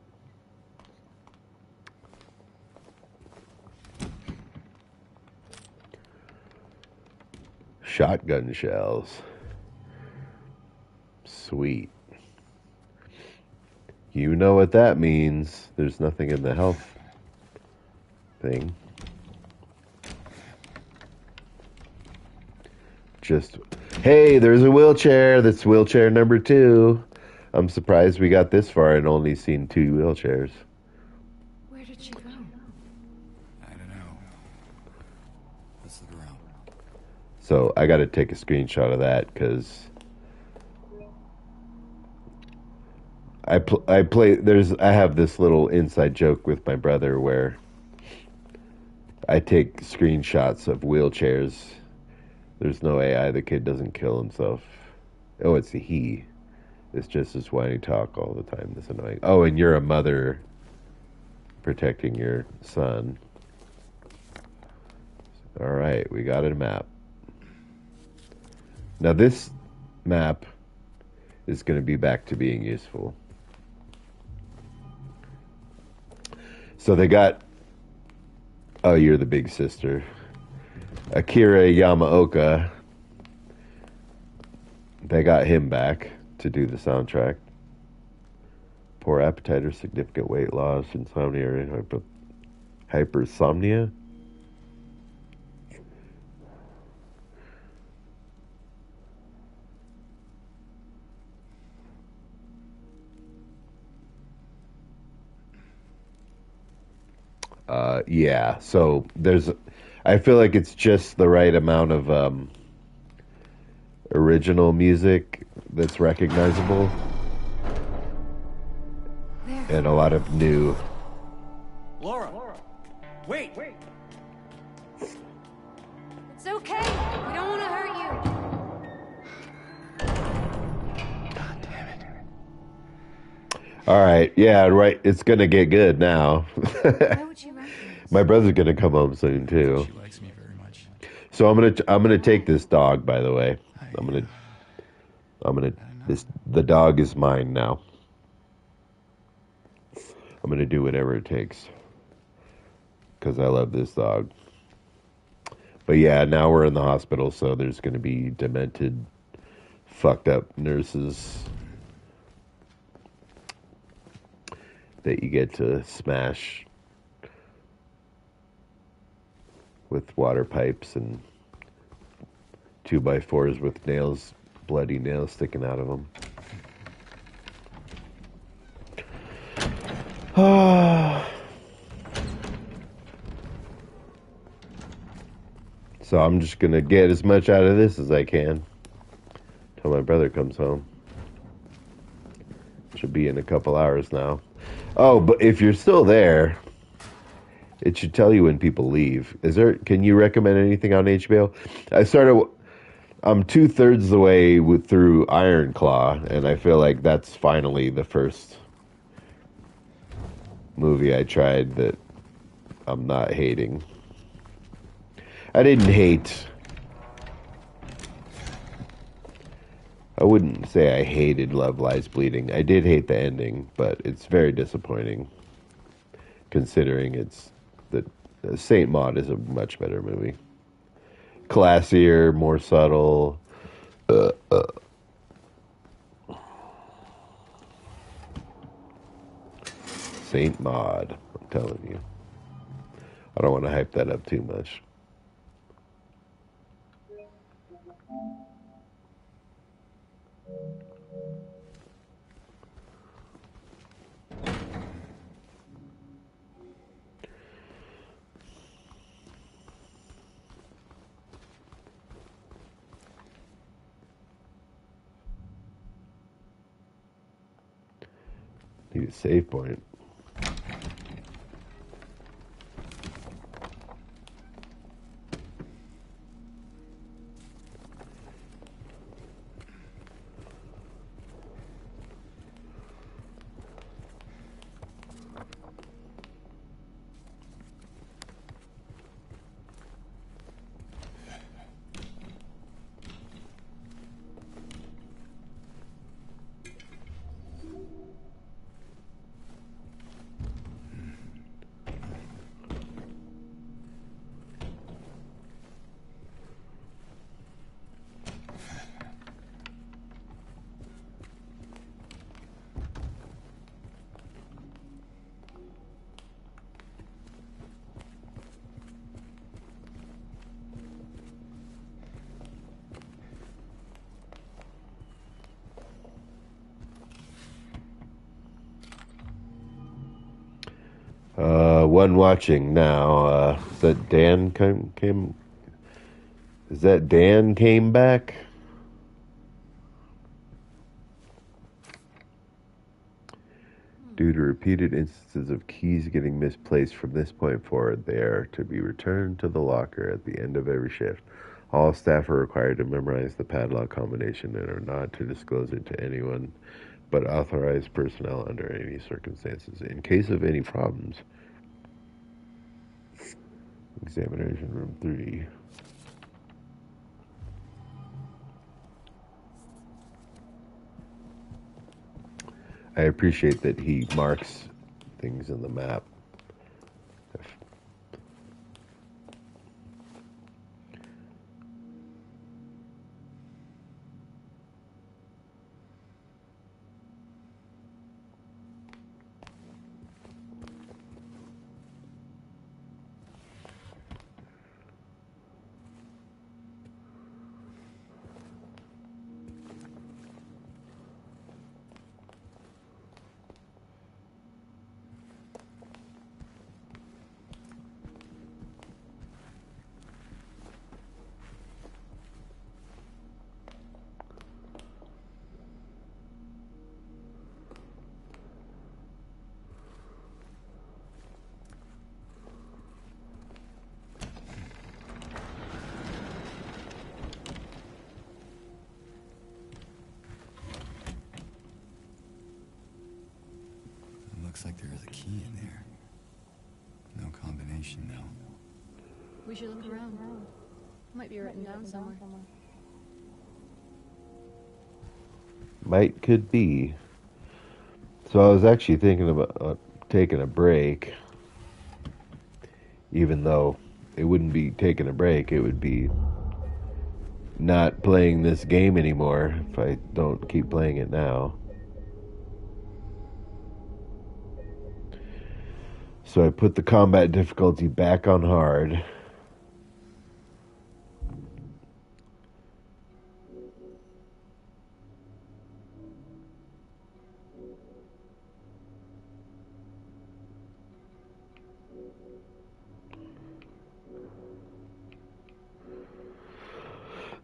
S1: Shotgun shells. Sweet. You know what that means. There's nothing in the health thing. Just, hey, there's a wheelchair. That's wheelchair number 2. I'm surprised we got this far and only seen 2 wheelchairs.
S4: Where did she go?
S2: I don't know. Let's look around.
S1: So I got to take a screenshot of that because I have this little inside joke with my brother where I take screenshots of wheelchairs. There's no AI. The kid doesn't kill himself. Oh, it's a he. It's just this whiny talk all the time. That's annoying. Oh, and you're a mother protecting your son. All right, we got a map. Now this map is going to be back to being useful. So they got... Oh, you're the big sister. Akira Yamaoka. They got him back to do the soundtrack. Poor appetite or significant weight loss, insomnia, or hypersomnia. Yeah, so I feel like it's just the right amount of original music that's recognizable and a lot of new.
S6: Laura! Wait!
S4: It's okay. We don't want to hurt you.
S2: God damn it.
S1: All right, yeah, right. It's gonna get good now.
S4: Why would she run from us?
S1: My brother's gonna come home soon too.
S2: She likes me very much.
S1: So I'm gonna take this dog. By the way, the dog is mine now. I'm gonna do whatever it takes because I love this dog. But yeah, now we're in the hospital, so there's gonna be demented, fucked up nurses that you get to smash with water pipes and 2x4s with nails, bloody nails sticking out of them. So I'm just gonna get as much out of this as I can till my brother comes home. Should be in a couple hours now. Oh, but if you're still there, it should tell you when people leave. Can you recommend anything on HBO? I'm 2/3 the way through Iron Claw, and I feel like that's finally the first movie I tried that I'm not hating. I wouldn't say I hated Love Lies Bleeding. I did hate the ending, but it's very disappointing considering that Saint Maud is a much better movie. Classier, more subtle. Saint Maud, I'm telling you. I don't want to hype that up too much. Need a save point. one watching now, is that Dan came? Is that Dan came back? Due to repeated instances of keys getting misplaced from this point forward, they are to be returned to the locker at the end of every shift. All staff are required to memorize the padlock combination and are not to disclose it to anyone but authorized personnel under any circumstances. In case of any problems, examination room 3. I appreciate that he marks things in the map.
S2: Looks like there is a key in there. No combination, though.
S4: We should look around. Might be written down somewhere.
S1: Might could be. So I was actually thinking about taking a break, even though it wouldn't be taking a break, it would be not playing this game anymore if I don't keep playing it now. So I put the combat difficulty back on hard.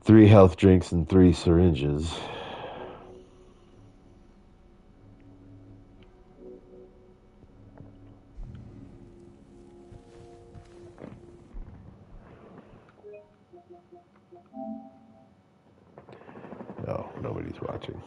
S1: Three health drinks and 3 syringes. No, nobody's watching.